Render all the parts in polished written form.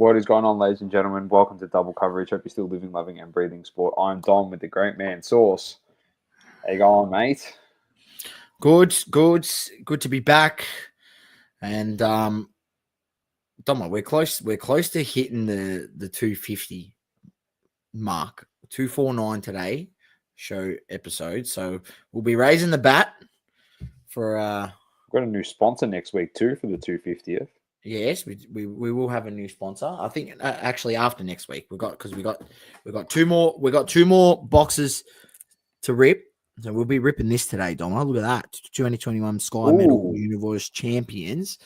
What is going on, ladies and gentlemen? Welcome to Double Coverage. Hope you're still living, loving, and breathing sport. I'm Dom with the great man, Sauce. How you going, mate? Good to be back. And Dom, we're close to hitting the 250 mark. 249 today, show episode. So we'll be raising the bat for We've got a new sponsor next week too for the 250th. Yes, we will have a new sponsor. I think actually after next week we got two more boxes to rip. So we'll be ripping this today, Dom. Look at that. 2021 Sky Medal Universe Champions.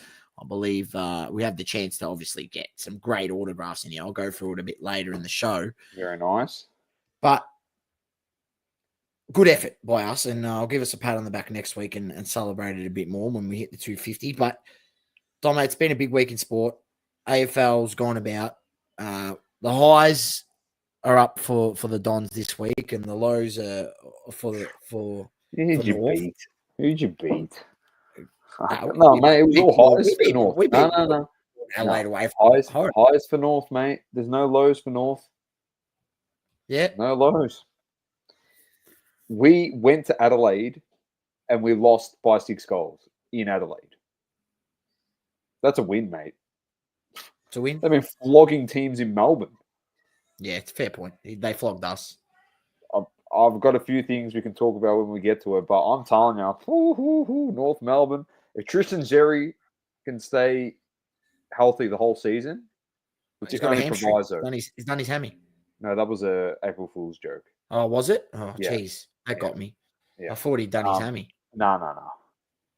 I believe we have the chance to obviously get some great autographs in here. I'll go through it a bit later in the show. Very nice. But good effort by us, and I'll give us a pat on the back next week and celebrate it a bit more when we hit the 250. But Dom, it's been a big week in sport. AFL's gone about. The highs are up for the Dons this week, and the lows are for Who'd you North. beat? Who'd you beat? No, mate, it was all highs for North. No. Adelaide away. Highs for North, mate. There's no lows for North. Yeah. No lows. We went to Adelaide and we lost by 6 goals in Adelaide. That's a win, mate. It's a win. They've been flogging teams in Melbourne. Yeah, it's a fair point. They flogged us. I've got a few things we can talk about when we get to it, but I'm telling you, North Melbourne, if Tristan Xerri can stay healthy the whole season, he's got a hamstring. proviso. He's done his hammy. No, that was a April Fool's joke. Oh, was it? Oh, jeez. That got me. Yeah. I thought he'd done his hammy. No.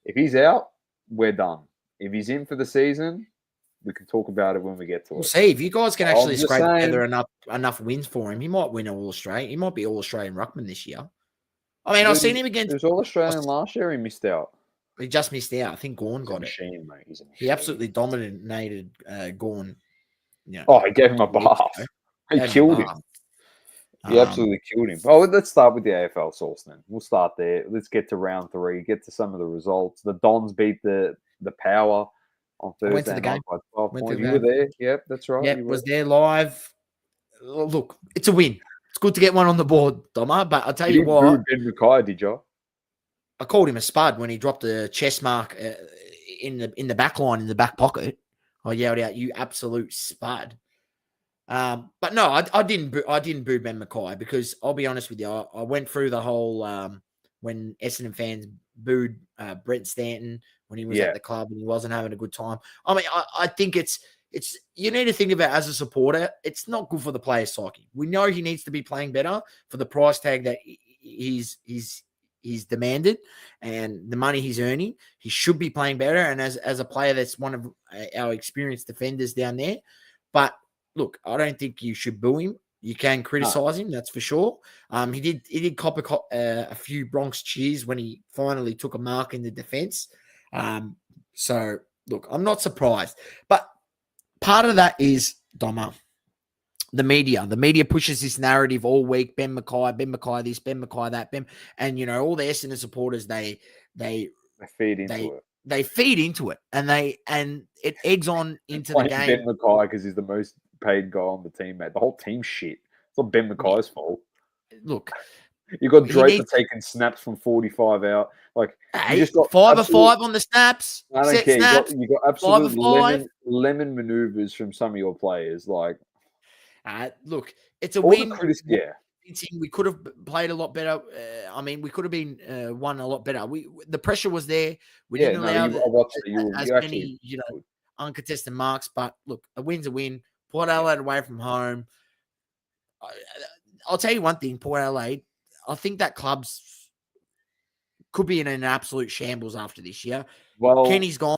If he's out, we're done. If he's in for the season, we can talk about it when we get to it. We'll see. If you guys can actually scrape together enough wins for him, he might win All-Australian. He might be All-Australian ruckman this year. I mean, I've seen him against... He was All-Australian last year. He missed out. He just missed out. I think Gawn got it. Mate. He absolutely dominated Gawn. He gave him a bath. He killed him. He absolutely killed him. Oh, let's start with the AFL source then. We'll start there. Let's get to round 3. Get to some of the results. The Dons beat the Power on Thursday. Went to the game. By 12 points. You were there. Yep, that's right. Yep, was there live. Look, it's a win. It's good to get one on the board, Doma. But I'll tell you what. Ben Mackay, did you? I called him a spud when he dropped a chest mark in the back line in the back pocket. I yelled out, "You absolute spud!" But no, I didn't boo Ben Mackay because I'll be honest with you. I went through the whole when Essendon fans booed Brent Stanton when he was at the club and he wasn't having a good time. I mean, I think it's you need to think about as a supporter. It's not good for the player's psyche. We know he needs to be playing better for the price tag that he's demanded and the money he's earning. He should be playing better. And as a player, that's one of our experienced defenders down there. But look, I don't think you should boo him. You can criticize him, that's for sure. He did cop a few Bronx cheers when he finally took a mark in the defense. So look, I'm not surprised. But part of that is Doma. The media pushes this narrative all week. Ben Mackay this, Ben Mackay that, and all the Essendon supporters they feed into it. They feed into it, and it eggs on into the game. Ben Mackay because he's the most paid guy on the team, mate. The whole team's shit. It's not Ben Mackay's fault. Look, you got Draper taking snaps from 45 out. Like you just got 5 of 5 on the snaps. I don't care. You got absolute lemon maneuvers from some of your players. Like, look, it's a win. We could have played a lot better. I mean, we could have been won a lot better. The pressure was there. We didn't allow as many uncontested marks. But look, a win's a win. Port Adelaide away from home. I'll tell you one thing, Port Adelaide, I think that club's could be in an absolute shambles after this year. Well, Kenny's gone.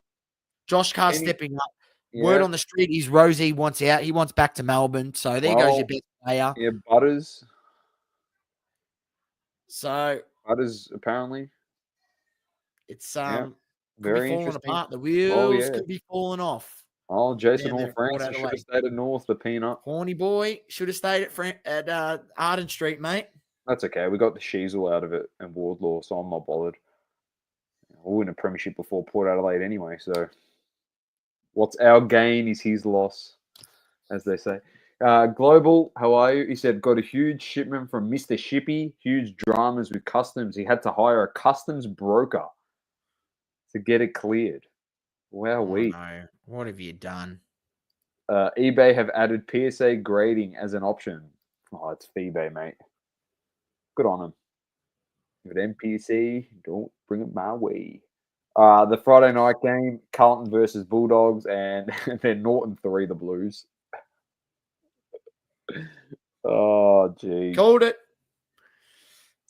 Josh Carr's stepping up. Yeah. Word on the street is Rosie wants out. He wants back to Melbourne. So there goes your best player. Yeah, Butters. So Butters apparently. It's very falling apart. The wheels could be falling off. Oh, Jason Hall-Francis should have stayed at North, the peanut. Horny boy should have stayed at Arden Street, mate. That's okay. We got the Sheasel out of it and Wardlaw, so I'm not bothered. We'll win a premiership before Port Adelaide anyway, so what's our gain is his loss. as they say. Global, how are you? He said, got a huge shipment from Mr. Shippy, huge dramas with customs. He had to hire a customs broker to get it cleared. Wow, Oh no. What have you done? eBay have added PSA grading as an option. Oh, it's eBay, mate. Good on them. If it NPC, don't bring it my way. The Friday night game, Carlton versus Bulldogs, and then Norton 3, the Blues. Oh, gee. Called it.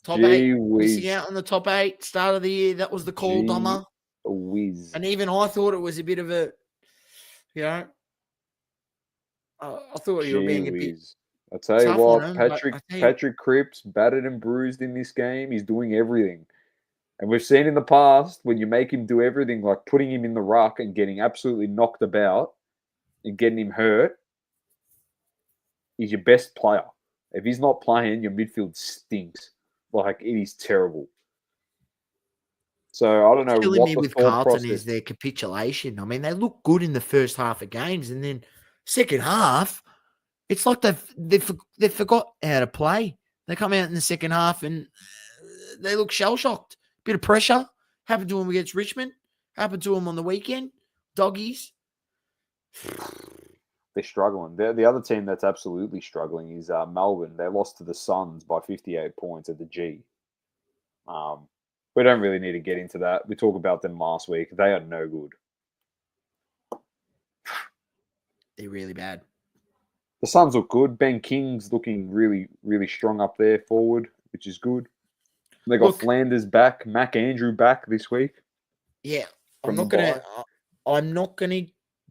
Top 8. Whiz. Missing out on the top 8. Start of the year. That was the call, Dummer. Whiz. And even I thought it was a bit of a, I thought you were being a bit. I tell you what, him, Patrick Cripps, battered and bruised in this game. He's doing everything. And we've seen in the past when you make him do everything, like putting him in the ruck and getting absolutely knocked about and getting him hurt, he's your best player. If he's not playing, your midfield stinks. Like, it is terrible. So I don't know killing what me the with thought Carlton process is their capitulation. I mean, they look good in the first half of games, and then second half, it's like they've forgot how to play. They come out in the second half and they look shell shocked. Bit of pressure happened to them against Richmond. Happened to them on the weekend. Doggies. They're struggling. The other team that's absolutely struggling is Melbourne. They lost to the Suns by 58 points at the G. We don't really need to get into that. We talked about them last week. They are no good. They're really bad. The Suns look good. Ben King's looking really, really strong up there forward, which is good. They got Flanders back, Mac Andrew back this week. Yeah, I'm not gonna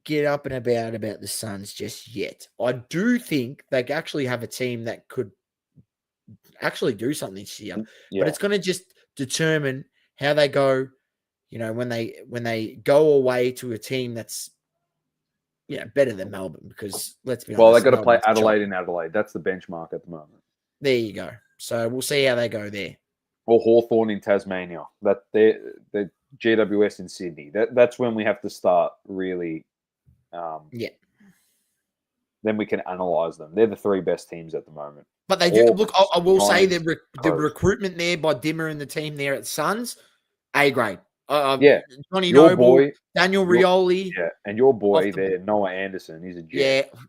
get up and about the Suns just yet. I do think they actually have a team that could actually do something this year, but it's going to just determine how they go. When they go away to a team that's better than Melbourne, because let's be honest. Well, they got to play Adelaide in Adelaide. That's the benchmark at the moment. There you go. So we'll see how they go there. Or Hawthorn in Tasmania. That the GWS in Sydney. That's when we have to start really. Then we can analyse them. They're the 3 best teams at the moment. But they do look. I will say the recruitment there by Dimmer and the team there at Suns, A grade. Johnny your Noble, boy, Daniel Rioli. And your boy there, Noah Anderson. He's a jet. Yeah,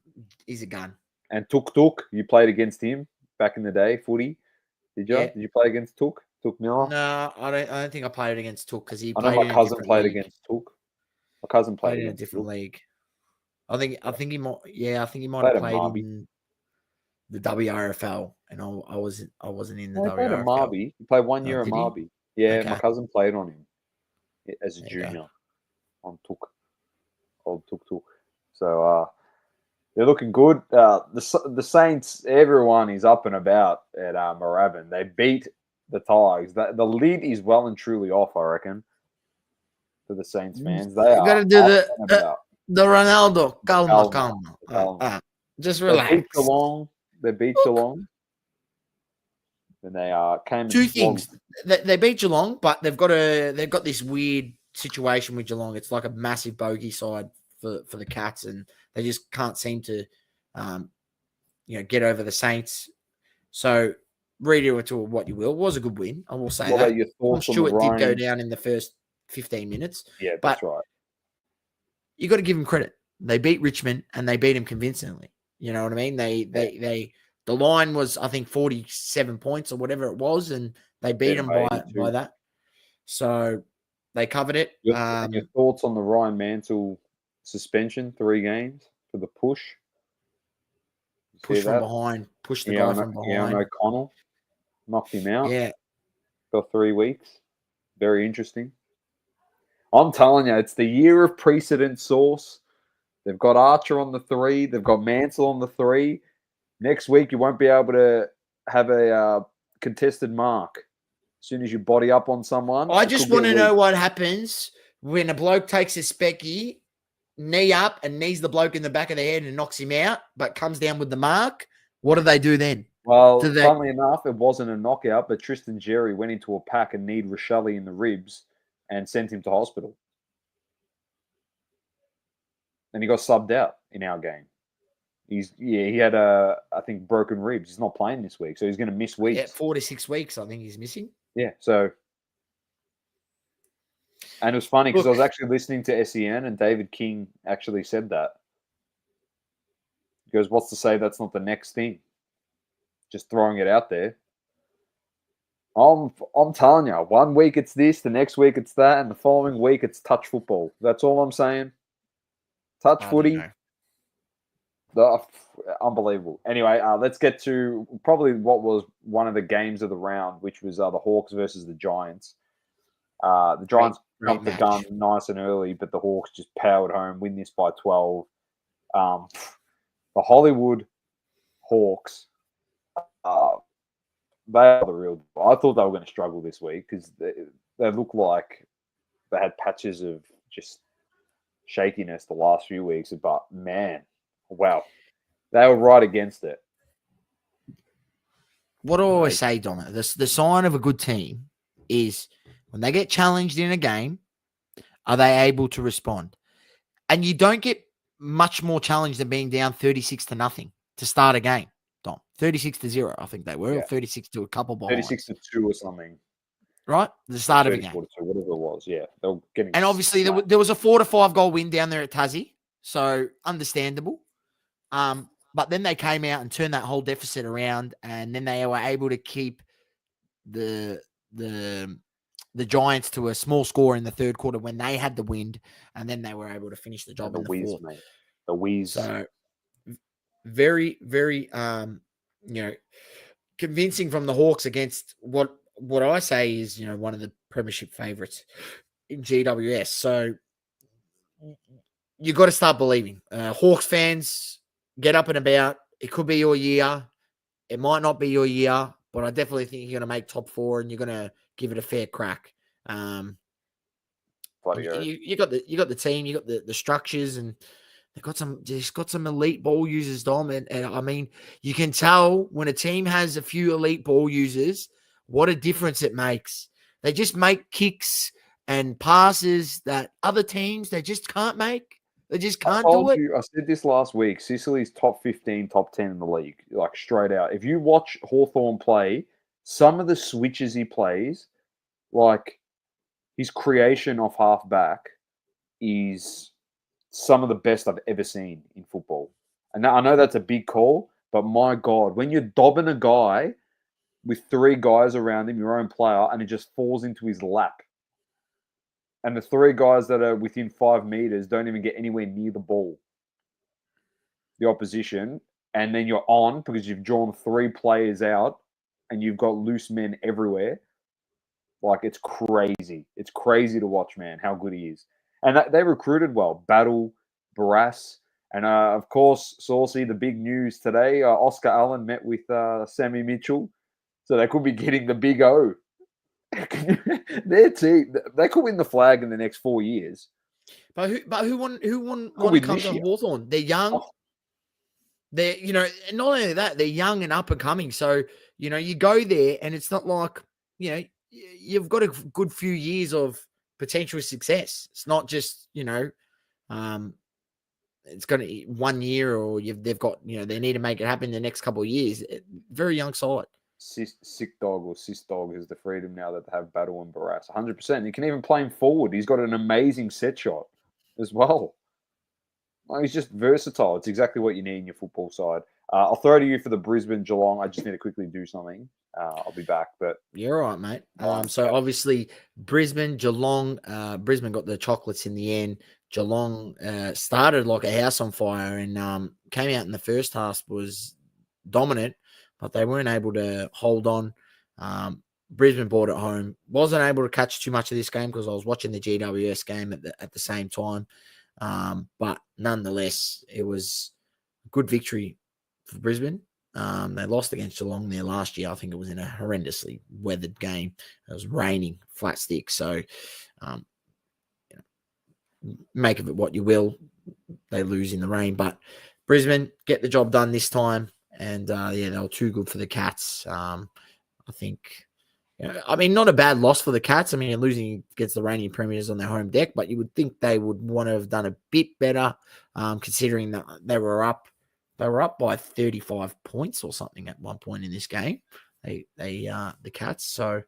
he's a gun. And Tuk, you played against him back in the day, footy. Did you? Yeah. Did you play against Tuk Miller? No, I don't think I played against Tuk because he. I know my cousin played against Tuk. My cousin played in a different league. I think he might. Yeah, I think he might have played in the WRFL, and I wasn't in the WRFL. Played at Marby. He played 1 year at Marby. Yeah, okay. My cousin played on him as a junior on Tuk. Old Tuk. So they're looking good. The Saints, everyone is up and about at Moorabbin. They beat the Tigers. The lid is well and truly off, I reckon, for the Saints fans. They are got to do the Ronaldo. Calma. Just relax. They beat Geelong. And they came. 2 things. They beat Geelong, but they've got this weird situation with Geelong. It's like a massive bogey side for the Cats, and they just can't seem to, get over the Saints. So read it to what you will. It was a good win. I will say that. Tom Stewart did go down in the first 15 minutes. Yeah, that's right. You got to give them credit. They beat Richmond and they beat them convincingly. You know what I mean? The line was, I think, 47 points or whatever it was, and they beat them by that. So they covered it. Your thoughts on the Ryan Mansell suspension, 3 games for the push? Push from behind. Push the guy from behind. O'Connell knocked him out. Yeah. For 3 weeks. Very interesting. I'm telling you, it's the year of precedent source. They've got Archer on the 3. They've got Mansell on the 3. Next week, you won't be able to have a contested mark as soon as you body up on someone. I just want to know what happens when a bloke takes a specky, knee up, and knees the bloke in the back of the head and knocks him out, but comes down with the mark. What do they do then? Well, funnily enough, it wasn't a knockout, but Tristan Jerry went into a pack and kneed Rochelle in the ribs and sent him to hospital. And he got subbed out in our game. He had I think broken ribs. He's not playing this week, so he's going to miss weeks. Yeah, 4 to 6 weeks. I think he's missing. Yeah, so. And it was funny because I Look, was actually listening to SEN and David King actually said that. He goes, what's to say that's not the next thing? Just throwing it out there. I'm telling you, 1 week it's this, the next week it's that, and the following week it's touch football. That's all I'm saying. Touch footy. Unbelievable. Anyway, let's get to probably what was one of the games of the round, which was the Hawks versus the Giants. The Giants jumped the gun nice and early, but the Hawks just powered home, win this by 12. The Hollywood Hawks, they are the real. I thought they were going to struggle this week because they look like they had patches of just shakiness the last few weeks. But man, wow, they were right against it. What do I always say, Donna? The sign of a good team is when they get challenged in a game, are they able to respond? And you don't get much more challenge than being down 36-0 to start a game, Dom. 36-0, I think they were, or 36 to a couple behind. 36-2 or something. Right? The start of a game. 34-2, whatever it was, yeah. They were getting and obviously there was a 4 to 5 goal win down there at Tassie, so understandable. But then they came out and turned that whole deficit around, and then they were able to keep the Giants to a small score in the third quarter when they had the wind, and then they were able to finish the job in the fourth. Mate. The wheeze. So very, very, convincing from the Hawks against what I say is, one of the premiership favourites in GWS. So you got to start believing. Hawks fans, get up and about. It could be your year. It might not be your year, but I definitely think you're going to make top 4 and you're going to give it a fair crack. You got the team, you got the structures, and they've got some elite ball users, Dom. And I mean, you can tell when a team has a few elite ball users, what a difference it makes. They just make kicks and passes that other teams they just can't make. They just can't do it. I said this last week. Sicily's top 15, top 10 in the league, like straight out. If you watch Hawthorn play, some of the switches he plays, like his creation off half-back is some of the best I've ever seen in football. And I know that's a big call, but my God, when you're dobbing a guy with 3 guys around him, your own player, and it just falls into his lap, and the 3 guys that are within 5 meters don't even get anywhere near the ball, the opposition, and then you're on because you've drawn 3 players out and you've got loose men everywhere. Like, it's crazy. It's crazy to watch, man, how good he is. And they recruited well. Battle, Barras, and of course, Saucy, the big news today, Oscar Allen met with Sammy Mitchell. So they could be getting the big O. Their team, they could win the flag in the next 4 years. But who won when it comes to Hawthorn? They're young. Oh. They're, not only that, they're young and up and coming. So, you go there and it's not like, you've got a good few years of potential success. It's not just, it's going to 1 year or they've got, they need to make it happen in the next couple of years. Very young side. Sick dog or sis dog has the freedom now that they have Battle and Barras. 100%. He can even play him forward. He's got an amazing set shot as well. He's just versatile. It's exactly what you need in your football side. I'll throw to you for the Brisbane Geelong. I just need to quickly do something. I'll be back. But you're all right, mate. So obviously Brisbane, Geelong, Brisbane got the chocolates in the end. Geelong started like a house on fire and came out in the first half, was dominant, but they weren't able to hold on. Brisbane brought it home. Wasn't able to catch too much of this game because I was watching the GWS game at the same time. But nonetheless, it was a good victory for Brisbane. They lost against Geelong there last year. I think it was in a horrendously weathered game. It was raining, flat stick. So, make of it what you will. They lose in the rain, but Brisbane get the job done this time. And they were too good for the Cats. I think, not a bad loss for the Cats. Losing against the reigning premiers on their home deck, but you would think they would want to have done a bit better, considering that they were up They were up by 35 points or something at one point in this game. The Cats. So,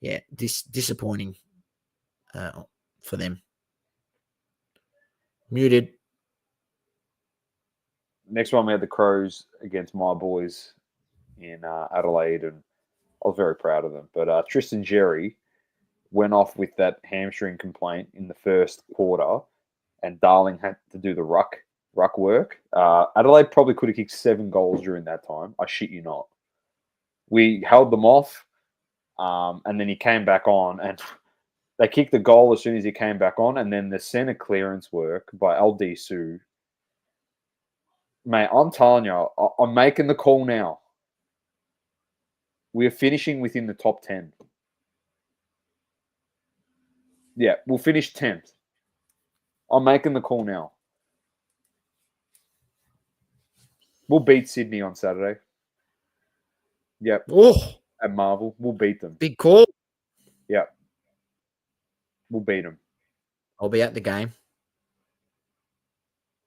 yeah, disappointing for them. Muted. Next one, we had the Crows against my boys in Adelaide, and I was very proud of them. But Tristan Jerry went off with that hamstring complaint in the first quarter, and Darling had to do the ruck work. Adelaide probably could have kicked 7 goals during that time. I shit you not. We held them off, and then he came back on, and they kicked the goal as soon as he came back on, and then the center clearance work by LD Sue. Mate, I'm telling you, I'm making the call now. We are finishing within the top 10. Yeah, we'll finish 10th. I'm making the call now. We'll beat Sydney on Saturday. Yep. Oh, at Marvel. We'll beat them. Big call. Yep. We'll beat them. I'll be at the game.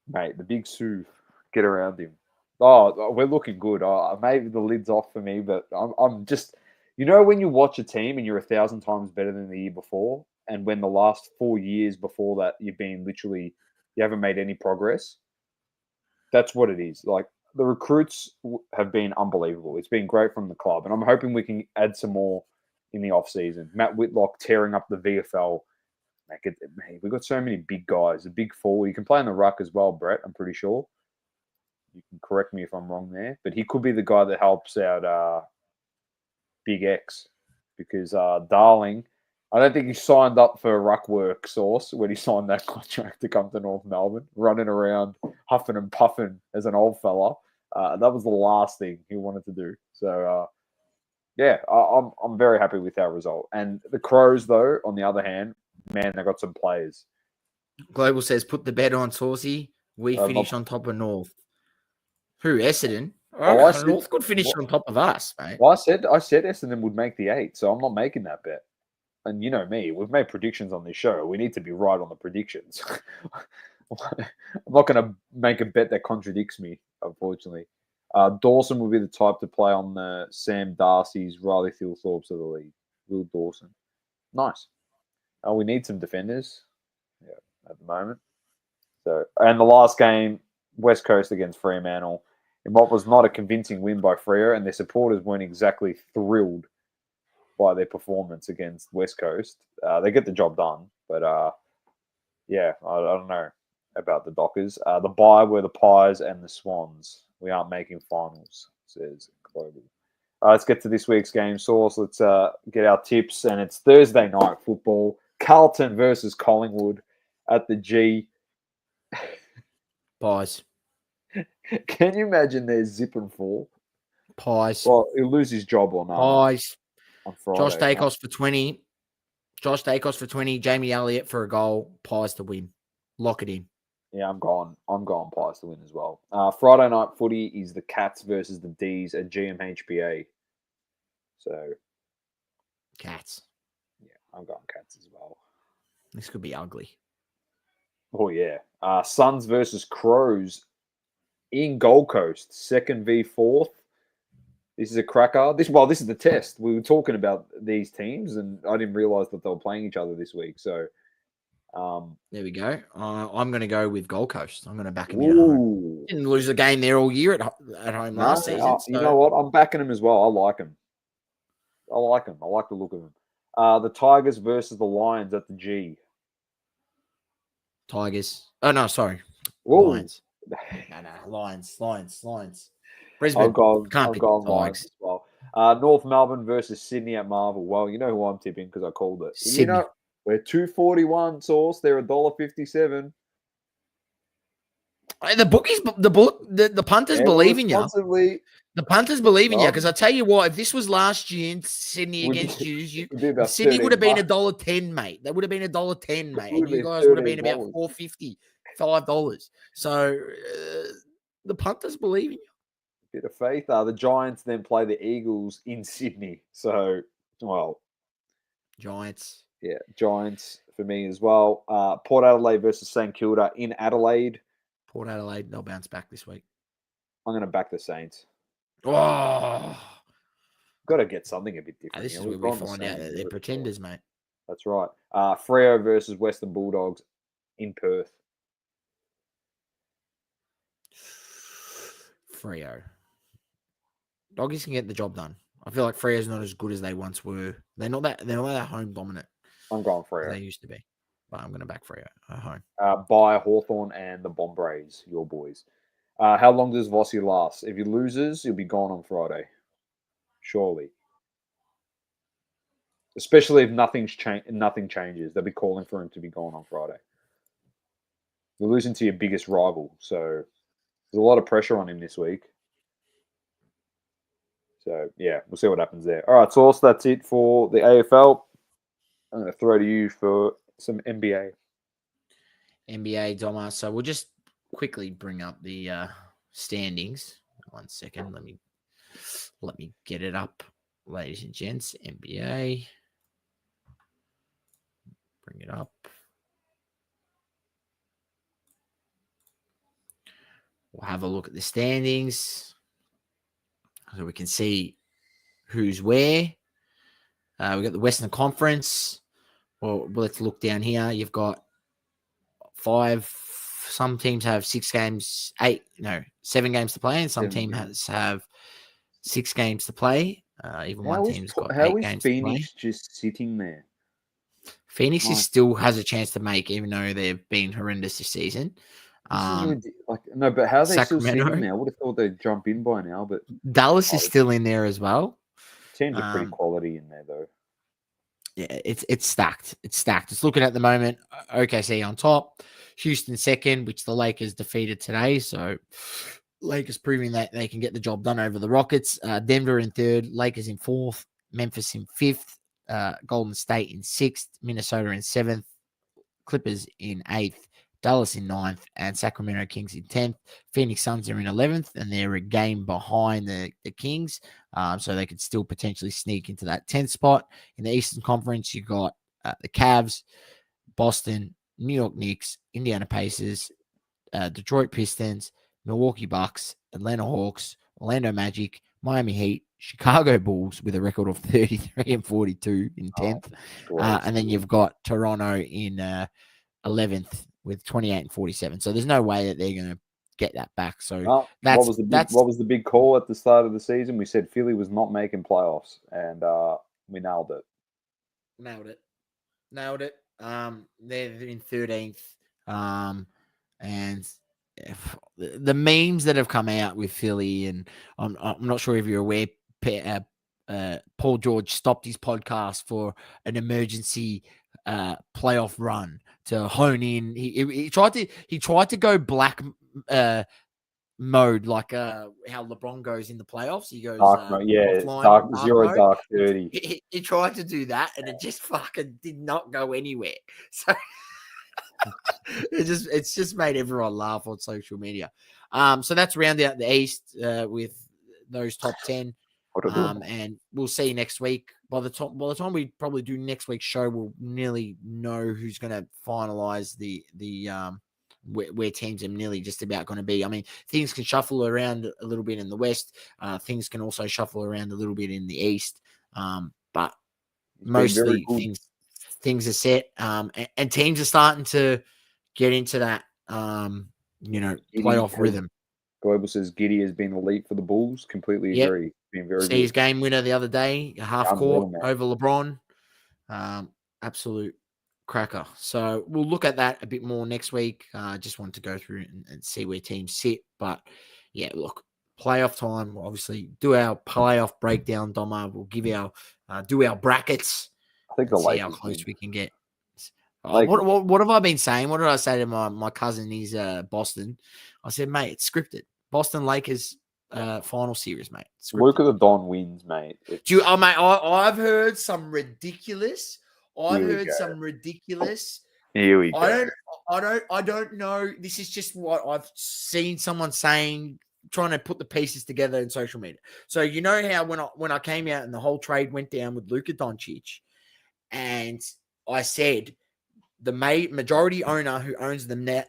Mate, the big Sue. Get around him. Oh, we're looking good. Maybe the lid's off for me, but I'm just... You know when you watch a team and you're 1,000 times better than the year before, and when the last 4 years before that you've been literally... You haven't made any progress? That's what it is. Like, the recruits have been unbelievable. It's been great from the club, and I'm hoping we can add some more in the off-season. Matt Whitlock tearing up the VFL. We've got so many big guys. The big four. You can play in the ruck as well, Brett, I'm pretty sure. You can correct me if I'm wrong there. But he could be the guy that helps out Big X, because Darling, I don't think he signed up for ruck work Source when he signed that contract to come to North Melbourne, running around huffing and puffing as an old fella. That was the last thing he wanted to do. So, yeah, I'm very happy with our result. And the Crows, though, on the other hand, man, they got some players. Global says, put the bet on Saucy. We finish on top of North. Who? Essendon? North could finish on top of us, mate. Well, I said Essendon would make the 8, so I'm not making that bet. And you know me, we've made predictions on this show. We need to be right on the predictions. I'm not going to make a bet that contradicts me, unfortunately. Dawson will be the type to play on the Sam Darcy's, Riley Thilthorpe's of the league. Will Dawson. Nice. We need some defenders at the moment. So, and the last game, West Coast against Fremantle, in what was not a convincing win by Freo, and their supporters weren't exactly thrilled by their performance against West Coast. They get the job done, but yeah, I don't know about the Dockers. The bye were the Pies and the Swans. We aren't making finals, says Global. Let's get to this week's game, Source. Let's get our tips, and it's Thursday night football. Carlton versus Collingwood at the G. Pies. Can you imagine their zip and fall? Pies. Well, he'll lose his job or not. Pies. On Friday. Josh Dacos for 20. Josh Dacos for 20. Jamie Elliott for a goal. Pies to win. Lock it in. Yeah, I'm going Pies to win as well. Friday night footy is the Cats versus the D's at GMHBA. So, Cats. Yeah, I'm going Cats as well. This could be ugly. Oh, yeah. Suns versus Crows in Gold Coast. 2nd v 4th. This is a cracker. This is the test. We were talking about these teams, and I didn't realise that they were playing each other this week. So, there we go. I'm going to go with Gold Coast. I'm going to back him in at home. Didn't lose a game there all year at home last season. So. You know what? I'm backing him as well. I like him. I like the look of him. The Tigers versus the Lions at the G. Tigers. Oh, no, sorry. Whoa. Lions. No. Lions. Brisbane. I've gone Tigers as well. North Melbourne versus Sydney at Marvel. Well, you know who I'm tipping because I called it. Sydney. You know, we're 241 Source. They're $1.57. The bookies, the punters believe in you. The punters believe in you because I tell you what, if this was last year in Sydney against you, Sydney would have been $1.10, mate. That would have been $1.10, mate, and you guys would have been about $4.50, $5. So the punters believe in you. Bit of faith. The Giants then play the Eagles in Sydney. So, well, Giants. Yeah, Giants for me as well. Port Adelaide versus St Kilda in Adelaide. Port Adelaide, they'll bounce back this week. I'm going to back the Saints. Oh, Got to get something a bit different. this here. is where We've we gone the find out same that they're before. pretenders, mate. That's right. Freo versus Western Bulldogs in Perth. Freo. Doggies can get the job done. I feel like Freo's not as good as they once were. They're not that home dominant I'm going as Freo. they used to be. But I'm going to back Freo at home. By Hawthorn and the Bombrays, your boys. How long does Vossi last? If he loses, he'll be gone on Friday. Surely. Especially if nothing changes. They'll be calling for him to be gone on Friday. You're losing to your biggest rival, so there's a lot of pressure on him this week. So, yeah, we'll see what happens there. All right, Sauce, that's it for the AFL. I'm going to throw to you for some NBA. NBA, Doma. So we'll just quickly bring up the standings. 1 second. Let me get it up, ladies and gents. NBA. Bring it up. We'll have a look at the standings so we can see who's where. We've got the Western Conference. Well, let's look down here. You've got 5. Some teams have 7 games to play, and some teams have 6 games to play. Even one team's got 8 games to play. Phoenix just sitting there? Phoenix still has a chance to make, even though they've been horrendous this season. But how are they still Sacramento. sitting there? I would have thought they'd jump in by now, but Dallas is still in there as well. Teams are pretty quality in there, though. Yeah, it's stacked. It's stacked. It's looking at the moment. OKC on top, Houston second, which the Lakers defeated today. So Lakers proving that they can get the job done over the Rockets. Denver in third, Lakers in fourth, Memphis in fifth, Golden State in sixth, Minnesota in seventh, Clippers in eighth, Dallas in ninth, and Sacramento Kings in 10th. Phoenix Suns are in 11th, and they're a game behind the Kings, so they could still potentially sneak into that 10th spot. In the Eastern Conference, you got the Cavs, Boston, New York Knicks, Indiana Pacers, Detroit Pistons, Milwaukee Bucks, Atlanta Hawks, Orlando Magic, Miami Heat, Chicago Bulls with a record of 33 and 42 in 10th. And then you've got Toronto in 11th with 28 and 47. So there's no way that they're going to get that back. So what was the big call at the start of the season? We said Philly was not making playoffs, and we nailed it. Nailed it. They're in 13th. And the memes that have come out with Philly, and I'm not sure if you're aware, Paul George stopped his podcast for an emergency playoff run to hone in. He tried to go black mode, like how LeBron goes in the playoffs. He goes dark 30. He tried to do that, and it just fucking did not go anywhere. So it's just made everyone laugh on social media. So that's round out the East with those top 10. And we'll see next week. By the time we probably do next week's show, we'll nearly know who's going to finalize the where teams are nearly just about going to be. I mean, things can shuffle around a little bit in the West. Things can also shuffle around a little bit in the East. But mostly things are set. And teams are starting to get into that, playoff rhythm. Global says Giddy has been elite for the Bulls. Completely agree. Been very good. His game winner the other day, half court over LeBron. Absolute cracker. So we'll look at that a bit more next week. Just wanted to go through and see where teams sit. But yeah, look, playoff time. We'll obviously do our playoff breakdown, Doma. We'll give our do our brackets. I think see how close we can get. What have I been saying? What did I say to my cousin? He's Boston. I said, mate, it's scripted. Boston Lakers final series, mate. Luka the Don wins, mate. Mate, I've heard some ridiculous. Here we go. I don't know. This is just what I've seen someone saying, trying to put the pieces together in social media. So you know how when I came out and the whole trade went down with Luka Doncic, and I said the majority owner who owns the Yes.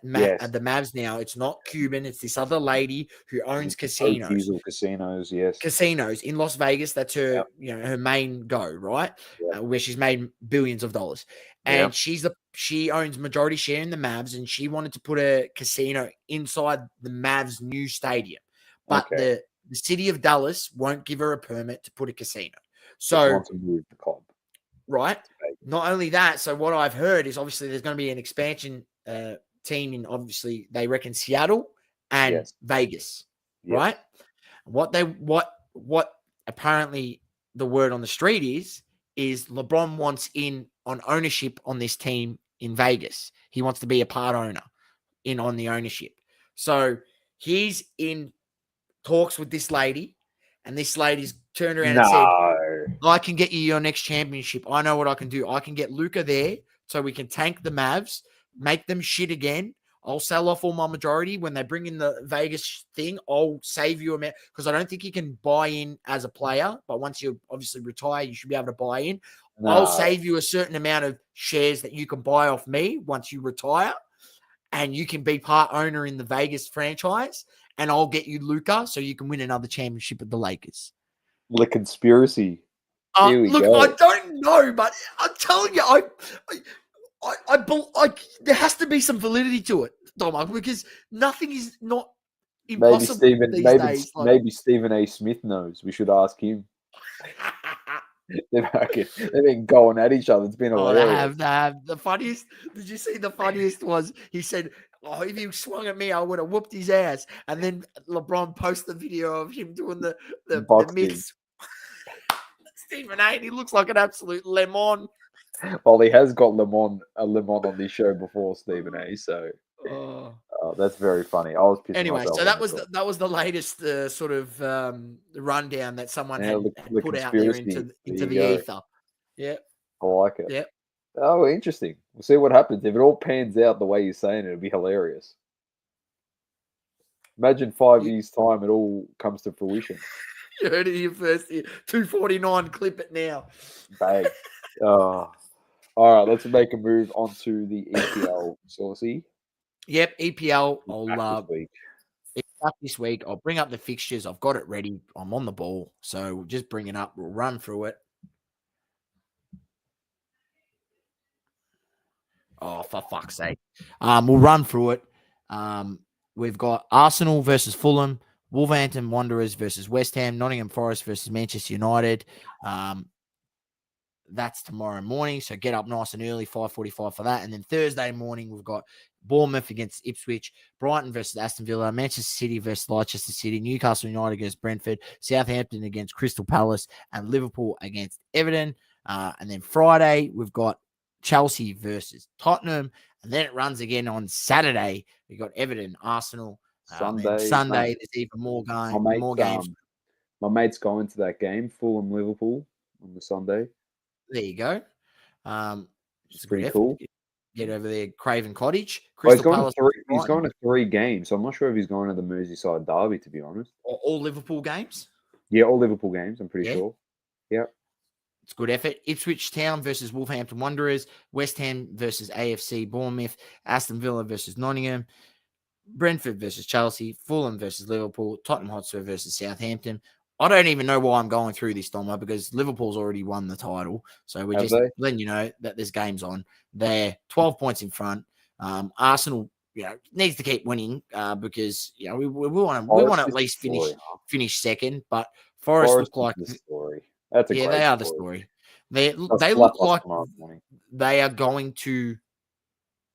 the Mavs now, it's not Cuban. It's this other lady who owns Okies casinos. or casinos, yes. Casinos in Las Vegas. That's her, Yep. her main go, right? Yep. Where she's made billions of dollars, and Yep. she owns majority share in the Mavs, and she wanted to put a casino inside the Mavs' new stadium, but Okay. the city of Dallas won't give her a permit to put a casino. So she So, wants to move the club. right. Not only that, so what I've heard is obviously there's going to be an expansion team in, obviously they reckon, Seattle and Vegas, right? What apparently the word on the street is LeBron wants in on ownership on this team in Vegas. He wants to be a part owner on the ownership. So he's in talks with this lady, and this lady's turned around and said, I can get you your next championship. I know what I can do. I can get Luka there so we can tank the Mavs, make them shit again. I'll sell off all my majority. When they bring in the Vegas thing, I'll save you a minute because I don't think you can buy in as a player. But once you obviously retire, you should be able to buy in. I'll save you a certain amount of shares that you can buy off me once you retire, and you can be part owner in the Vegas franchise, and I'll get you Luka so you can win another championship at the Lakers. The conspiracy. Here we look, go. I don't know, but I'm telling you, there has to be some validity to it, Dom, because nothing is not impossible these days. Maybe Stephen A. Smith knows. We should ask him. They've been going at each other. It's been hilarious. They have. The funniest. Did you see the funniest was he said, "Oh, if he swung at me, I would have whooped his ass." And then LeBron posted the video of him doing the myths. Stephen A. And he looks like an absolute lemon. Well, he has got a lemon on this show before, Stephen A. So that's very funny. I was pissing anyway. myself. So that was the latest sort of rundown that someone had put out there into the ether. Yeah, I like it. Yeah. Oh, interesting. We'll see what happens. If it all pans out the way you're saying it, it'll be hilarious. Imagine 5 years' time, it all comes to fruition. You heard it here first. 249, clip it now. Bang. All right, let's make a move on to the EPL, Saucy. Yep, EPL. It's back this week. I'll bring up the fixtures. I've got it ready. I'm on the ball. So we'll just bring it up. We'll run through it. Oh, for fuck's sake. We'll run through it. We've got Arsenal versus Fulham, Wolverhampton Wanderers versus West Ham, Nottingham Forest versus Manchester United. That's tomorrow morning, so get up nice and early, 5:45 for that. And then Thursday morning, we've got Bournemouth against Ipswich, Brighton versus Aston Villa, Manchester City versus Leicester City, Newcastle United against Brentford, Southampton against Crystal Palace, and Liverpool against Everton. And then Friday, we've got Chelsea versus Tottenham, and then it runs again on Saturday. We've got Everton, Arsenal. Sunday, there's even more games. My mate's going to that game, Fulham Liverpool, on the Sunday. There you go. It's pretty cool. Get over there, Craven Cottage. He's going to 3 games, so I'm not sure if he's going to the Merseyside derby, to be honest. All Liverpool games? Yeah, all Liverpool games, I'm pretty sure. Yep. It's good effort. Ipswich Town versus Wolverhampton Wanderers, West Ham versus AFC Bournemouth, Aston Villa versus Nottingham, Brentford versus Chelsea, Fulham versus Liverpool, Tottenham Hotspur versus Southampton. I don't even know why I'm going through this, Doma, because Liverpool's already won the title. So we're just letting you know that there's games on. They're 12 points in front. Arsenal, needs to keep winning because we want to at least finish second. But Forest look like the story. That's a great they are the story. They look like they are going to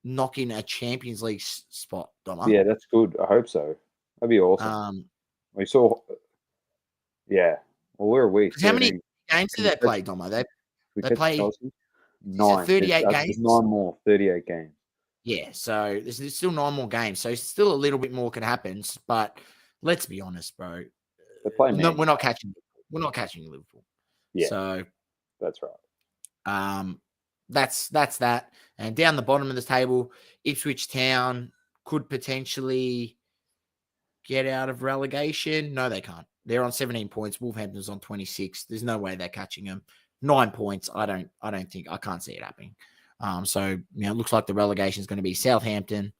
knock in a Champions League spot, Doma. Yeah, that's good. I hope so. That'd be awesome. We saw. Yeah. Well, where are we? How many games do they play, Domo? They play 9. 38 games. There's 9 more. 38 games. Yeah, so there's still 9 more games. So still a little bit more could happen. But let's be honest, bro. We're not catching Liverpool. Yeah. So that's right. That's that. And down the bottom of the table, Ipswich Town could potentially get out of relegation. No, they can't. They're on 17 points. Wolverhampton's on 26. There's no way they're catching them. 9 points. I can't see it happening. So, it looks like the relegation is going to be Southampton,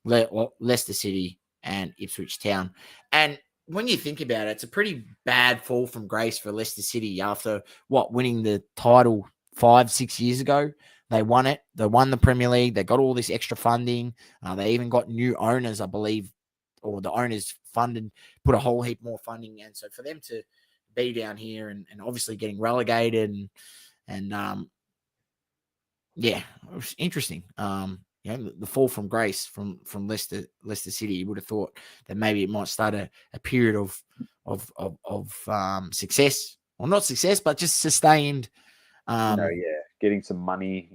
Leicester City, and Ipswich Town. And when you think about it, it's a pretty bad fall from grace for Leicester City after winning the title 5-6 years ago. They won it. They won the Premier League. They got all this extra funding. They even got new owners, I believe, or the owners put a whole heap more funding. And so for them to be down here and obviously getting relegated and yeah, it was interesting. The fall from grace from Leicester City. You would have thought that maybe it might start a period of success, or not success, but just sustained. Getting some money.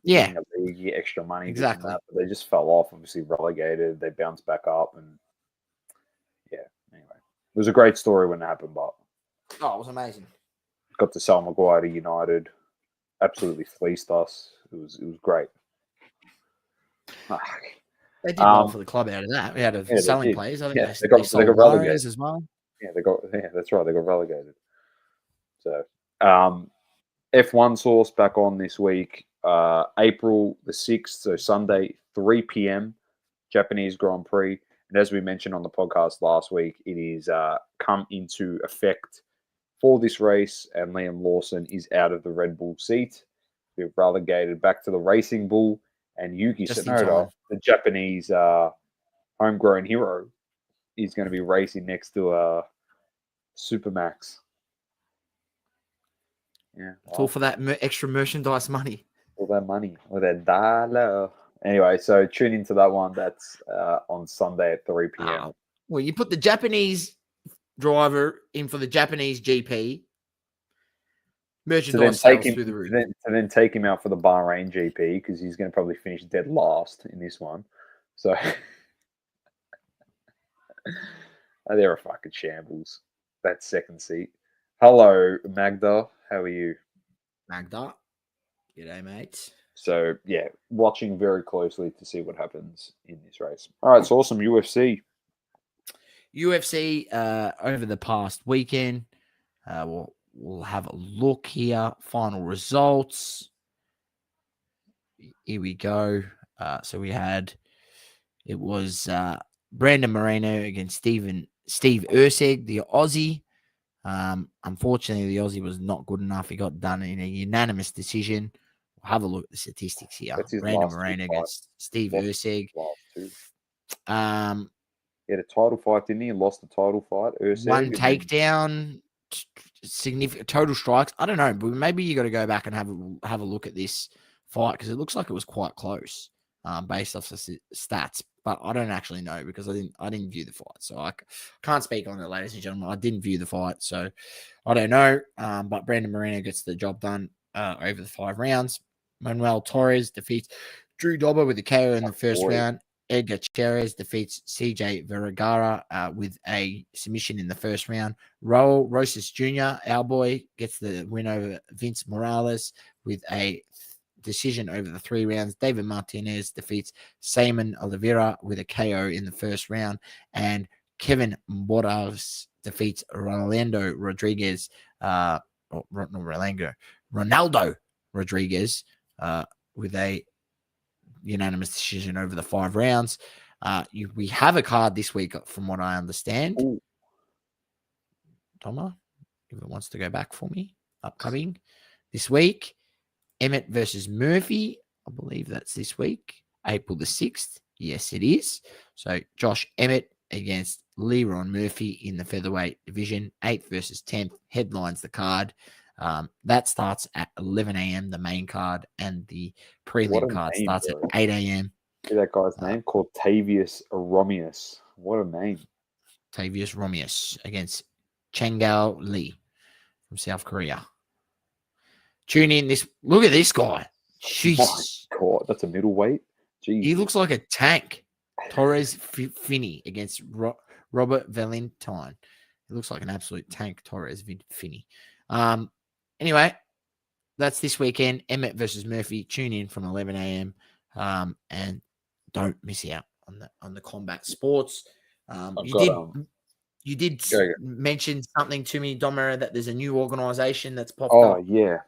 Yeah, the league, you get extra money. exactly. That, but they just fell off. Obviously relegated. They bounced back up, and anyway, it was a great story when it happened. But it was amazing. Got to sell Maguire to United. Absolutely fleeced us. It was great. They did well for the club out of that. We had selling players. I think they sold relegated as well. That's right. They got relegated. So, F1 source back on this week, April the 6th, so Sunday, 3 p.m., Japanese Grand Prix. And as we mentioned on the podcast last week, it is come into effect for this race, and Liam Lawson is out of the Red Bull seat. We've relegated back to the Racing Bull, and Yuki Tsunoda, the Japanese homegrown hero, is going to be racing next to Supermax. Yeah, it's all for that extra merchandise money. All that money, all that dollar. Anyway, so tune into that one. That's on Sunday at 3 p.m. Well, you put the Japanese driver in for the Japanese GP. Merchandise sales through the roof. Then take him out for the Bahrain GP because he's going to probably finish dead last in this one. So they're a fucking shambles. That second seat. Hello, Magda. How are you? Magda. G'day, mate. So, yeah, watching very closely to see what happens in this race. All right, so awesome. UFC over the past weekend. We'll have a look here. Final results. Here we go. So it was Brandon Moreno against Steve Erceg, the Aussie. Unfortunately, the Aussie was not good enough. He got done in a unanimous decision. We'll have a look at the statistics here. Brandon Moreno against Steve Erceg. He had a title fight, didn't he? Lost the title fight. Erceg, one takedown, significant total strikes. I don't know, but maybe you got to go back and have a look at this fight because it looks like it was quite close based off the stats. But I don't actually know because I didn't view the fight, so I can't speak on it, ladies and gentlemen. I didn't view the fight, so I don't know. But Brandon Moreno gets the job done over the 5 rounds. Manuel Torres defeats Drew Dober with a KO in the first round. Edgar Chairez defeats CJ Vergara with a submission in the first round. Raul Rosas Jr., our boy, gets the win over Vince Morales with a decision over the 3 rounds. David Martinez defeats Simon Oliveira with a KO in the first round. And Kevin Bordas defeats Ronaldo Rodriguez, Ronaldo Rodriguez with a unanimous decision over the 5 rounds. We have a card this week, from what I understand. Ooh. Toma, if it wants to go back for me, upcoming this week. Emmett versus Murphy. I believe that's this week, April the 6th. Yes, it is. So Josh Emmett against Leron Murphy in the featherweight division, 8th versus 10th, headlines the card. That starts at 11 a.m., the main card, and the prelim card starts at 8 a.m. See that guy's name? Called Tavius Romius. What a name. Tavius Romius against Changao Lee from South Korea. Tune in this. Look at this guy. Jesus. My God, that's a middleweight. Jeez. He looks like a tank. Torres Finney against Robert Valentine. He looks like an absolute tank, Torres Finney. Anyway, that's this weekend. Emmett versus Murphy. Tune in from 11 a.m. And don't miss out on the combat sports. You did mention something to me, Domera, that there's a new organization that's popped up. Oh, yeah.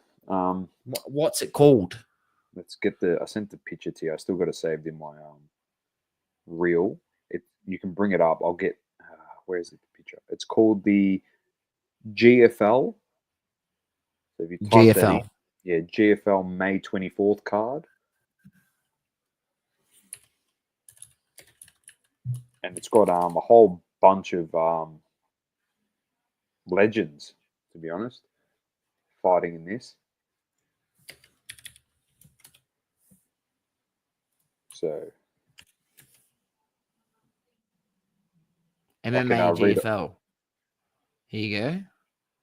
What's it called? Let's get the. I sent the picture to you. I still got it saved in my reel. You can bring it up. I'll get. Where is it? The picture. It's called the GFL. So if you type that in, GFL. yeah, GFL May 24th card, and it's got a whole bunch of legends. To be honest, fighting in this. So MMA read it. GFL. Here you go.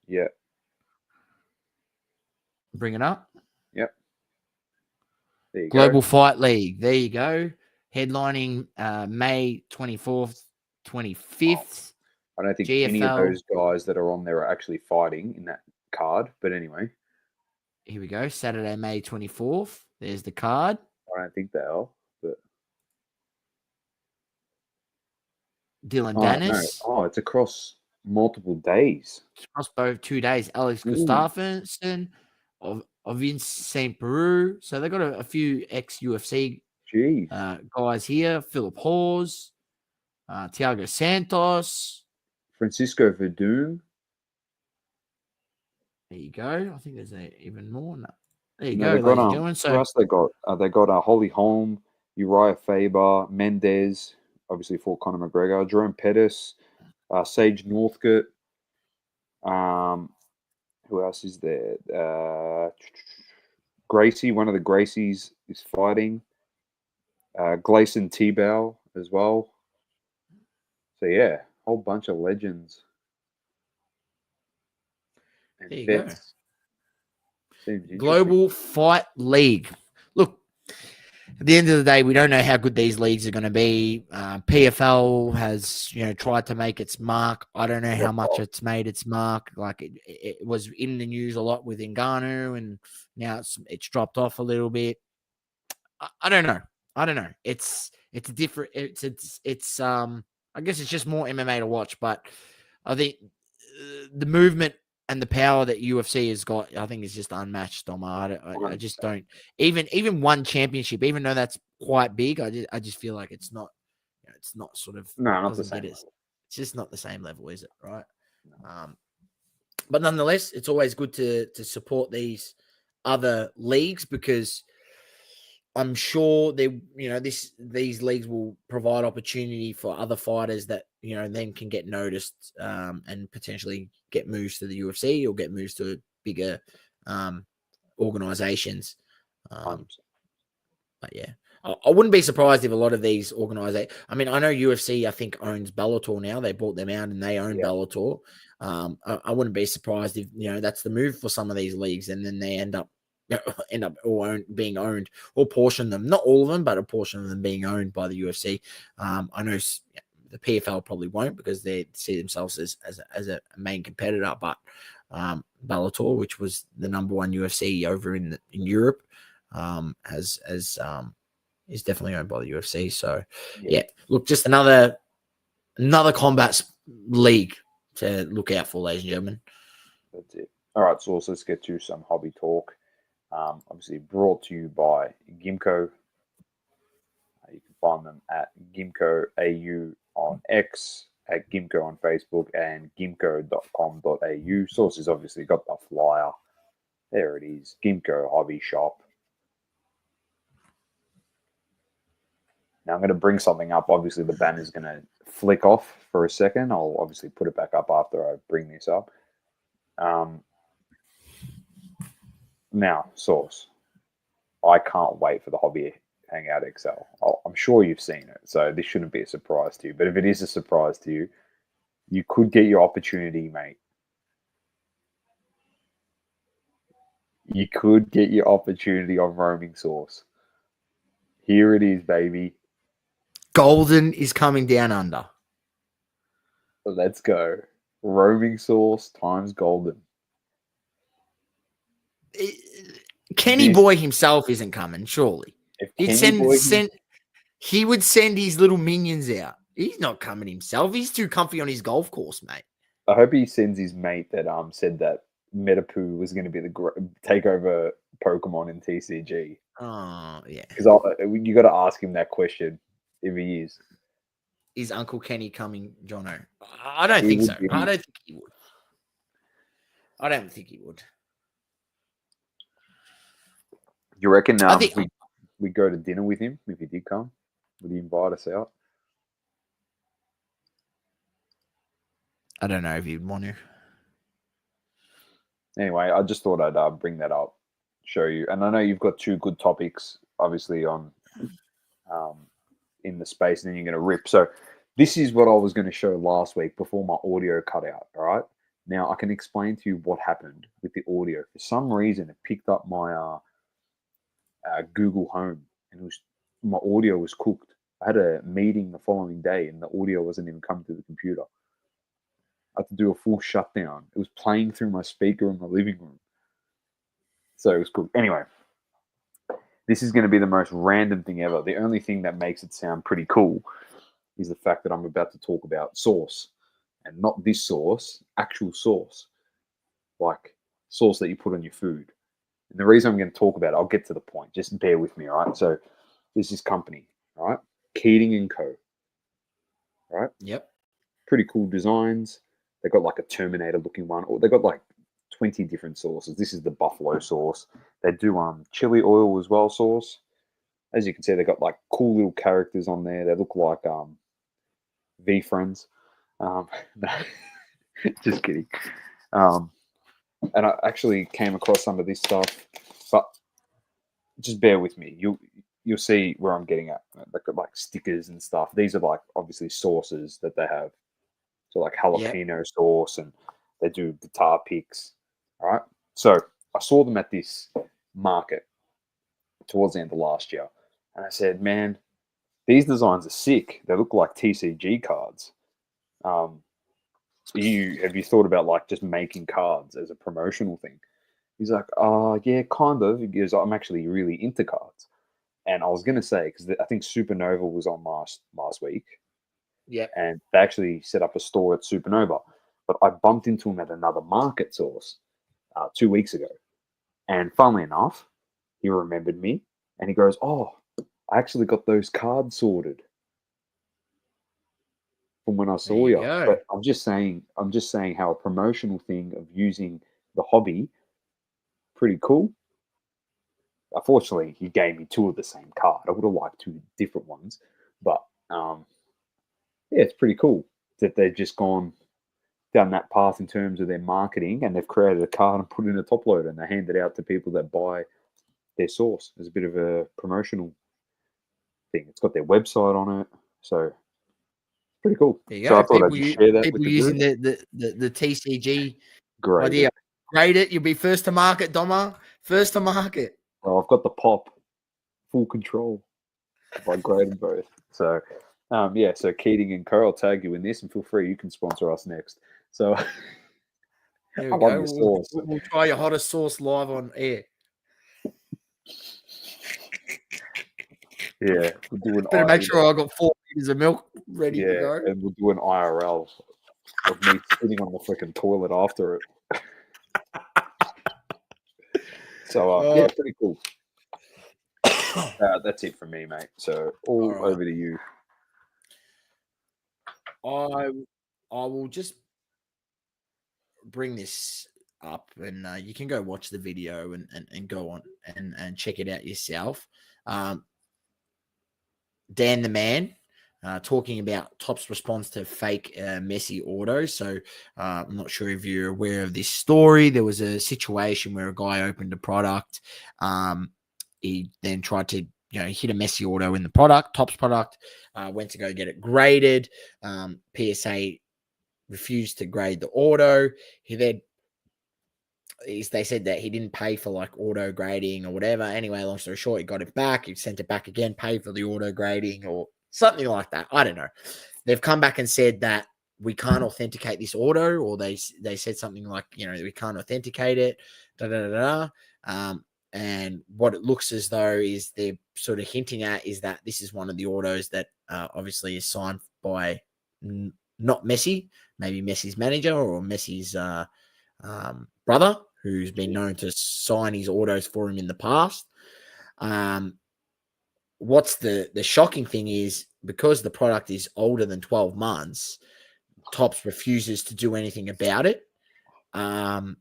Yeah. Bring it up. Yep. There you Global go. Fight League. There you go. Headlining May 24th, 25th. I don't think GFL. any of those guys that are on there are actually fighting in that card. But anyway. Here we go. Saturday, May 24th. There's the card. I don't think they are. But Dylan Dennis. No. Oh, it's across multiple days. It's across both 2 days. Alex Gustafsson of Vince St. Peru. So they got a few ex-UFC guys here. Philip Hawes, Thiago Santos. Francisco Verdun. There you go. I think there's even more. No. There you go, ladies and gentlemen. So who else they got? They got Holly Holm, Uriah Faber, Mendez, obviously fought Conor McGregor, Jerome Pettis, Sage Northcutt. Who else is there? Gracie, one of the Gracies is fighting. Gleison Tebow as well. So yeah, whole bunch of legends. And there you vets. go. Global Fight League. Look, at the end of the day, we don't know how good these leagues are going to be. PFL has, tried to make its mark. I don't know how much it's made its mark. Like it was in the news a lot with Ngannou, and now it's dropped off a little bit. I don't know. It's different. It's I guess it's just more MMA to watch, but I think the movement and the power that UFC has got, I think, is just unmatched, Omar. I just don't even one championship, even though that's quite big. I just feel like it's not, it's not sort of not the same. It's just not the same level, is it? Right. But nonetheless, it's always good to support these other leagues, because I'm sure these leagues will provide opportunity for other fighters that then can get noticed and potentially get moves to the UFC or get moves to bigger organizations. But yeah, I wouldn't be surprised if a lot of these organizations. I mean, I know UFC, I think, owns Bellator now. They bought them out and they own Bellator. I wouldn't be surprised if that's the move for some of these leagues, and then they end up being owned, or portion of them, not all of them, but a portion of them being owned by the UFC. I know the PFL probably won't, because they see themselves as a main competitor, but Bellator, which was the #1 UFC over in Europe, is definitely owned by the UFC. So yeah, look, just another combat league to look out for, ladies and gentlemen. That's it. All right, so let's get to some hobby talk. Obviously brought to you by Gimco. You can find them at Gimco AU on X, at Gimco on Facebook, and gimco.com.au. Sources obviously got the flyer. There it is, Gimco Hobby Shop. Now I'm going to bring something up. Obviously the banner's going to flick off for a second. I'll obviously put it back up after I bring this up. Now, Source, I can't wait for the Hobby Hangout XL. I'm sure you've seen it, so this shouldn't be a surprise to you. But if it is a surprise to you, you could get your opportunity, mate. You could get your opportunity on Roaming Source. Here it is, baby. Golden is coming down under. Let's go. Roaming Source times Golden. Kenny Boy himself isn't coming, surely. He would send his little minions out. He's not coming himself. He's too comfy on his golf course, mate. I hope he sends his mate that said that Metapoo was going to be the takeover Pokemon in TCG. Oh, yeah. Because you got to ask him that question if he is. Is Uncle Kenny coming, Jono? I don't He think would so. be. I don't think he would. I don't think he would. You reckon I think we go to dinner with him if he did come? Would he invite us out? I don't know if you'd want to. Anyway, I just thought I'd bring that up, show you. And I know you've got two good topics, obviously, on in the space, and then you're going to rip. So this is what I was going to show last week before my audio cut out, all right? Now, I can explain to you what happened with the audio. For some reason, it picked up my Google Home, and my audio was cooked. I had a meeting the following day, and the audio wasn't even coming to the computer. I had to do a full shutdown. It was playing through my speaker in my living room. So it was cool. Anyway, this is going to be the most random thing ever. The only thing that makes it sound pretty cool is the fact that I'm about to talk about sauce. And not this sauce, actual sauce. Like sauce that you put on your food. And the reason I'm going to talk about it, I'll get to the point. Just bear with me, all right? So this is company, all right? Keating and Co. Right? Yep. Pretty cool designs. They got like a Terminator looking one, or they got like 20 different sauces. This is the buffalo sauce. They do chili oil as well sauce. As you can see, they got like cool little characters on there. They look like V friends. No, just kidding. And I actually came across some of this stuff, but just bear with me. You'll see where I'm getting at. They've got like stickers and stuff. These are like obviously sauces that they have. So like jalapeno sauce, and they do guitar picks. All right. So I saw them at this market towards the end of last year, and I said, "Man, these designs are sick. They look like TCG cards." Have you thought about like just making cards as a promotional thing? He's like, "Oh yeah, kind of." Because I'm actually really into cards, and I was gonna say because I think Supernova was on last week. Yeah. And they actually set up a store at Supernova. But I bumped into him at another market source 2 weeks ago. And funnily enough, he remembered me and he goes, "Oh, I actually got those cards sorted from when I There saw you you." go. But I'm just saying how a promotional thing of using the hobby, pretty cool. Unfortunately, he gave me two of the same card. I would have liked two different ones. But yeah, it's pretty cool that they've just gone down that path in terms of their marketing, and they've created a card and put it in a top loader, and they hand it out to people that buy their sauce as a bit of a promotional thing. It's got their website on it, so pretty cool. There you So I go. thought I'd just share that with People the using group. the TCG Great. idea. Grade it. You'll be first to market, Doma. First to market. Well, I've got the pop, full control by grading both. So yeah, so Keating and Co, I'll tag you in this, and feel free, you can sponsor us next. So There I we love go. your sauce. We'll try your hottest sauce live on air. Yeah, we'll do an Better IRL. make sure I got 4 liters of milk ready to go. And we'll do an IRL of me sitting on the freaking toilet after it. So yeah, pretty cool. That's it from me, mate. So all right. over to you. I will just bring this up, and you can go watch the video and go on and check it out yourself. Dan the Man talking about Topps response to fake Messi autos. So I'm not sure if you're aware of this story. There was a situation where a guy opened a product. He then tried to hit a Messi auto in the product, Topps product, went to go get it graded. PSA refused to grade the auto. They said that he didn't pay for like auto grading or whatever. Anyway, long story short, he got it back. He sent it back again, paid for the auto grading or something like that. I don't know. They've come back and said that we can't authenticate this auto, or they said something like, we can't authenticate it. And what it looks as though is they're sort of hinting at is that this is one of the autos that obviously is signed by not Messi, maybe Messi's manager or Messi's brother, who's been known to sign his autos for him in the past. What's the shocking thing is, because the product is older than 12 months, Topps refuses to do anything about it. And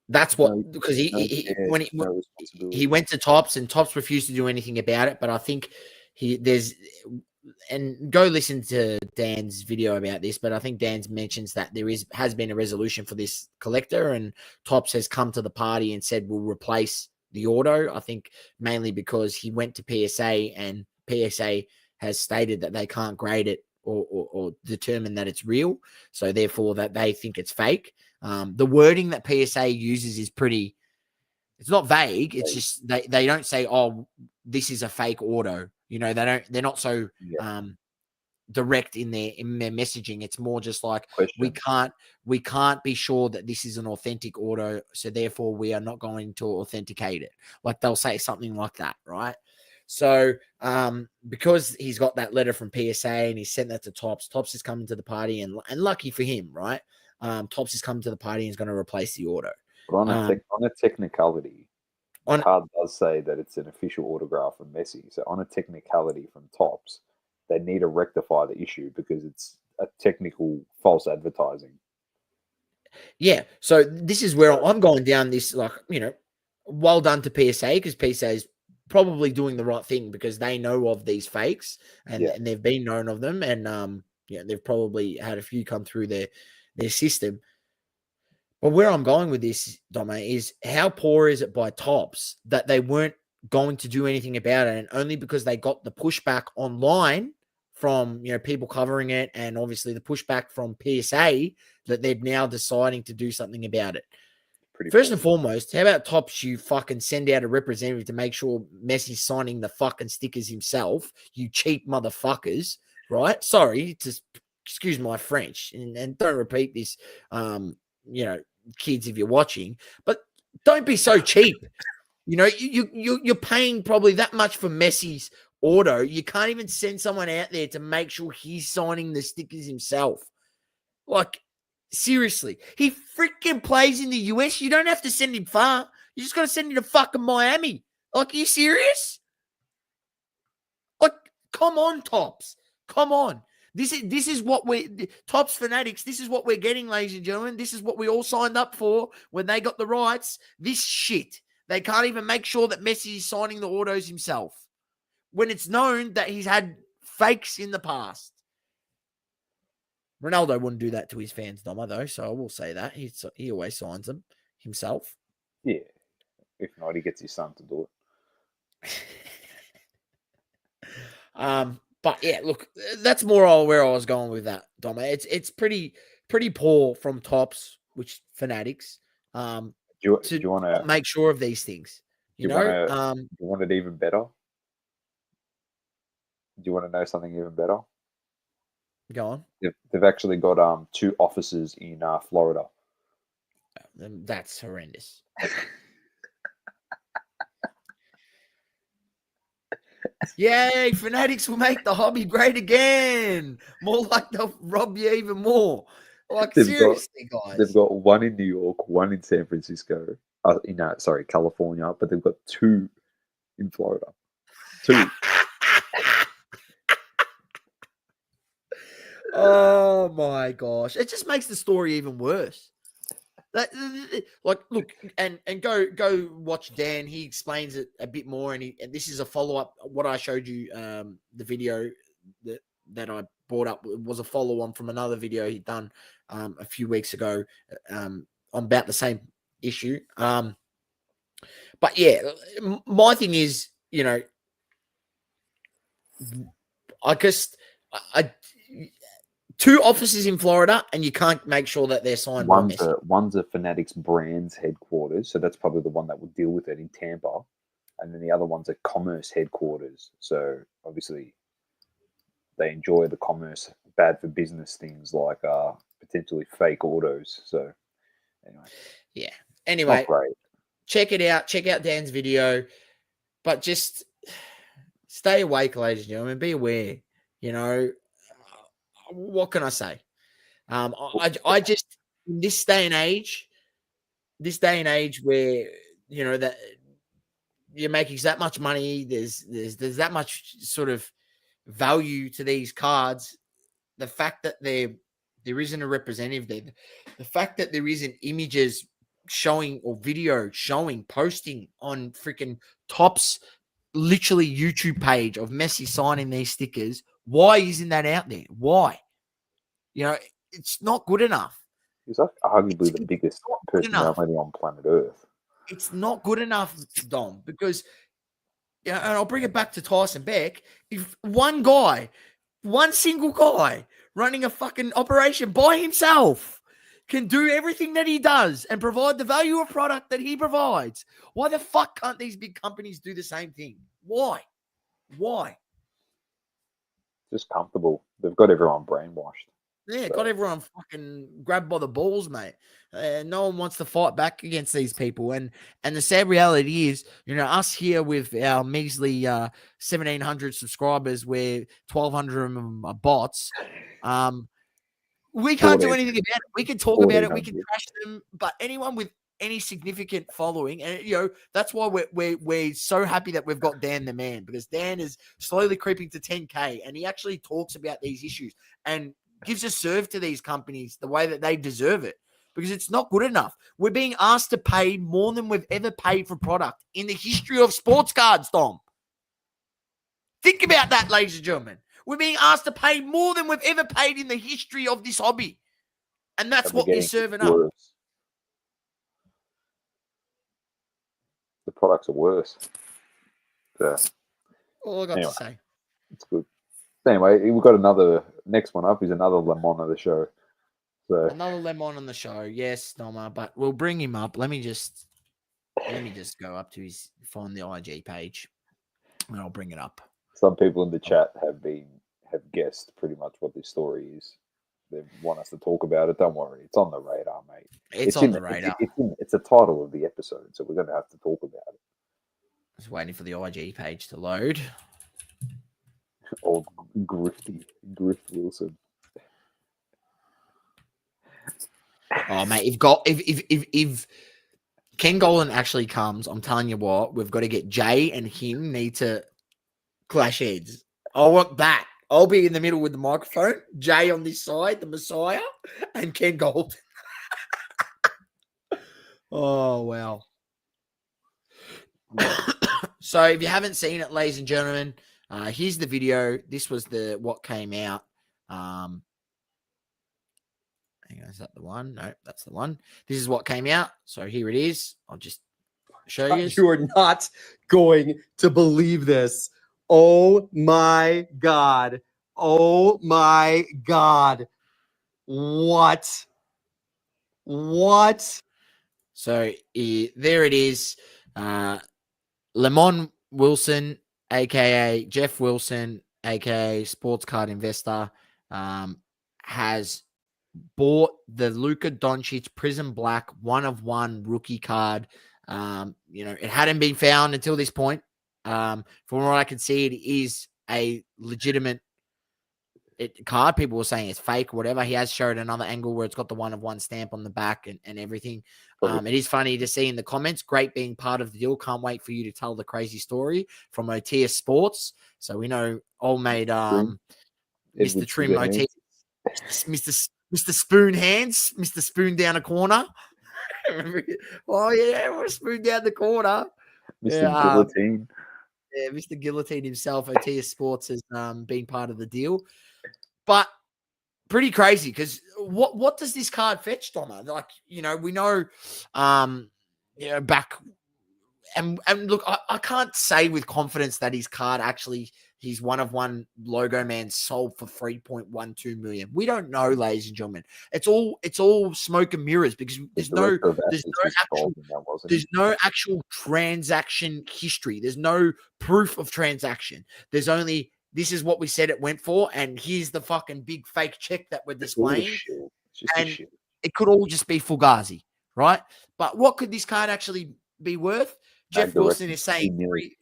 that's what, because he went to Topps, and Topps refused to do anything about it. But I think and go listen to Dan's video about this, but I think Dan mentions that has been a resolution for this collector, and Topps has come to the party and said we'll replace the auto. I think mainly because he went to PSA, and PSA has stated that they can't grade it or determine that it's real, so therefore that they think it's fake. The wording that PSA uses is pretty, it's not vague. It's just they don't say, oh, this is a fake auto. They're not so direct in their messaging. It's more just like, we can't be sure that this is an authentic auto, so therefore we are not going to authenticate it. Like, they'll say something like that, right? So because he's got that letter from PSA and he sent that to Topps is coming to the party, and lucky for him, right? Topps is coming to the party and he's going to replace the auto. But on a technicality, the card does say that it's an official autograph from Messi. So on a technicality from Topps, they need to rectify the issue because it's a technical false advertising. Yeah. So this is where I'm going down this, like, well done to PSA, because PSA is probably doing the right thing because they know of these fakes and they've been known of them. And they've probably had a few come through their system. But where I'm going with this, Dome, is how poor is it by Topps that they weren't going to do anything about it, and only because they got the pushback online from people covering it, and obviously the pushback from PSA, that they're now deciding to do something about it. First and foremost, how about Topps? You fucking send out a representative to make sure Messi's signing the fucking stickers himself. You cheap motherfuckers, right? Sorry, to excuse my French, and don't repeat this. Kids, if you're watching, but don't be so cheap. You're paying probably that much for Messi's auto. You can't even send someone out there to make sure he's signing the stickers himself. Like, seriously, he freaking plays in the US. You don't have to send him far. You just got to send him to fucking Miami. Like, are you serious? Like, come on, Topps. Come on. This is what Topps fanatics, this is what we're getting, ladies and gentlemen. This is what we all signed up for when they got the rights. This shit. They can't even make sure that Messi is signing the autos himself when it's known that he's had fakes in the past. Ronaldo wouldn't do that to his fans, Doma, though, so I will say that. He always signs them himself. Yeah. If not, he gets his son to do it. But yeah, look, that's more where I was going with that, Doma. It's pretty poor from Topps, which fanatics, do you want to make sure of these things. You want it even better? Do you want to know something even better? Go on. They've actually got 2 offices in Florida. That's horrendous. Yay, fanatics will make the hobby great again. More like they'll rob you even more. Like, seriously, guys. They've got 1 in New York, 1 in San Francisco, California, but they've got 2 in Florida. 2. Oh my gosh. It just makes the story even worse. Look, and go watch Dan. He explains it a bit more, and this is a follow-up. What I showed you, the video that I brought up was a follow-on from another video he'd done a few weeks ago on about the same issue. But yeah, my thing is, I guess 2 offices in Florida, and you can't make sure that they're signed. One's a Fanatics Brands headquarters, so that's probably the one that would deal with it in Tampa, and then the other one's a commerce headquarters. So obviously, they enjoy the commerce, bad for business things like potentially fake autos. So anyway, yeah. Anyway, check it out. Check out Dan's video, but just stay awake, ladies and gentlemen. Be aware. What can I say? I just, in this day and age where that you're making that much money. There's that much sort of value to these cards. The fact that there isn't a representative there, the fact that there isn't images showing or video showing, posting on freaking Topps literally YouTube page of Messi signing these stickers. Why isn't that out there? Why? It's not good enough. He's like arguably the biggest personality on planet Earth. It's not good enough, Dom, because, and I'll bring it back to Tyson Beck. If one single guy running a fucking operation by himself can do everything that he does and provide the value of product that he provides, why the fuck can't these big companies do the same thing? Why? Just comfortable. They've got everyone brainwashed. Yeah, got everyone fucking grabbed by the balls, mate. No one wants to fight back against these people. And the sad reality is, us here with our measly 1,700 subscribers, where 1,200 of them are bots, we can't do anything about it. We can talk about it. We can trash them. But anyone with any significant following, and that's why we're so happy that we've got Dan the Man, because Dan is slowly creeping to 10K, and he actually talks about these issues and gives a serve to these companies the way that they deserve it, because it's not good enough. We're being asked to pay more than we've ever paid for product in the history of sports cards, Dom. Think about that, ladies and gentlemen. We're being asked to pay more than we've ever paid in the history of this hobby. And that's what we're serving up. The products are worse. Yeah. All I got to say. It's good. Anyway, we've got another, next one up is another Lemon of the show. So another Lemon on the show, yes, Noma, but we'll bring him up. Let me just go up to find the IG page, and I'll bring it up. Some people in the chat have guessed pretty much what this story is. They want us to talk about it. Don't worry, it's on the radar, mate. It's on the radar. It's the title of the episode, so we're going to have to talk about it. Just waiting for the IG page to load. Old Griff Wilson. Oh mate, if Ken Golan actually comes, I'm telling you what, we've got to get Jay and him need to clash heads. I want that. I'll be in the middle with the microphone, Jay on this side, the Messiah, and Ken Golan. Oh wow. So if you haven't seen it, ladies and gentlemen, here's the video. This was what came out. Hang on, is that the one? No, that's the one. This is what came out. So here it is. I'll just show you. You are not going to believe this. Oh my God. Oh my God. What? So there it is. Lemon Wilson, aka Jeff Wilson, aka Sports Card Investor, has bought the Luka Doncic Prizm Black 1/1 rookie card. It hadn't been found until this point. From what I can see, it is a legitimate card. People were saying it's fake or whatever. He has showed another angle where it's got the 1/1 stamp on the back and everything. It is funny to see in the comments. Great being part of the deal. Can't wait for you to tell the crazy story from Otia Sports. So we know old mate Mr. Trim Otia, Mr. Spoon Hands, Mr. Spoon down a corner. Oh yeah, we're Spoon down the corner. Mr. Guillotine. Yeah, Mr. Guillotine himself, Otia Sports, has been part of the deal. But pretty crazy, because what does this card fetch, Donna? Like, we know, back and look, I can't say with confidence that his card actually, his 1/1 logo man sold for 3.12 million. We don't know, ladies and gentlemen. It's all smoke and mirrors, because there's no actual transaction history. There's no proof of transaction. There's only, this is what we said it went for, and here's the fucking big fake check that we're displaying. And it could all just be Fugazi, right? But what could this card actually be worth? Jeff Wilson is saying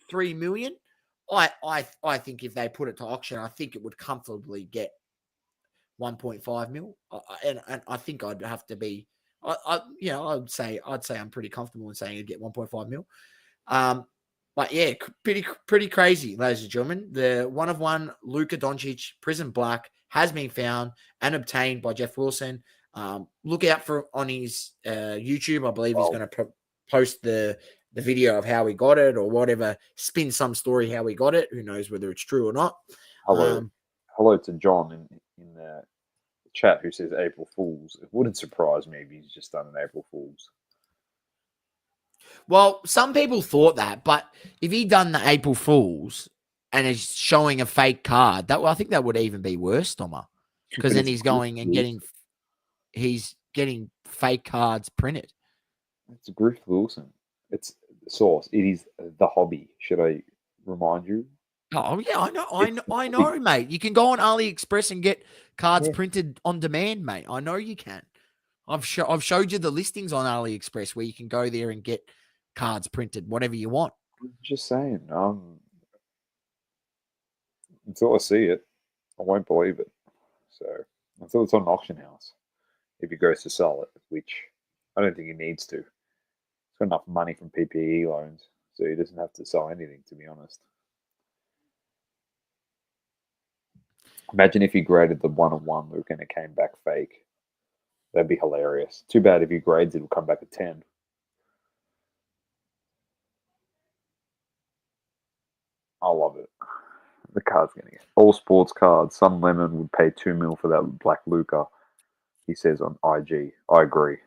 3 million. I think if they put it to auction, I think it would comfortably get 1.5 mil. And I think I'd have to be I'd say I'm pretty comfortable in saying he'd get 1.5 mil. But yeah, pretty crazy, ladies and gentlemen. The one of one Luka Doncic Prizm Black has been found and obtained by Jeff Wilson. Look out for on his YouTube. I believe he's going to post the video of how he got it or whatever. Spin some story how he got it. Who knows whether it's true or not. Hello to John in the chat who says April Fools. It wouldn't surprise me if he's just done an April Fools. Well, some people thought that, but if he'd done the April Fools and is showing a fake card, I think that would even be worse, Tomer. Because then he's going and getting fake cards printed. It's Griff Wilson. It's the source. It is the hobby. Should I remind you? Oh yeah, I know, mate. You can go on AliExpress and get cards printed on demand, mate. I know you can. I've showed you the listings on AliExpress where you can go there and get cards printed, whatever you want. I'm just saying. Until I see it, I won't believe it. So until it's on an auction house, if he goes to sell it, which I don't think he needs to. He's got enough money from PPE loans, so he doesn't have to sell anything, to be honest. Imagine if he graded the 1-on-1 Luke and it came back fake. That'd be hilarious. Too bad if he grades it, it'll come back a 10. I love it. The card's getting it. All sports cards. Some lemon would pay 2 mil for that black Luka. He says on IG. I agree.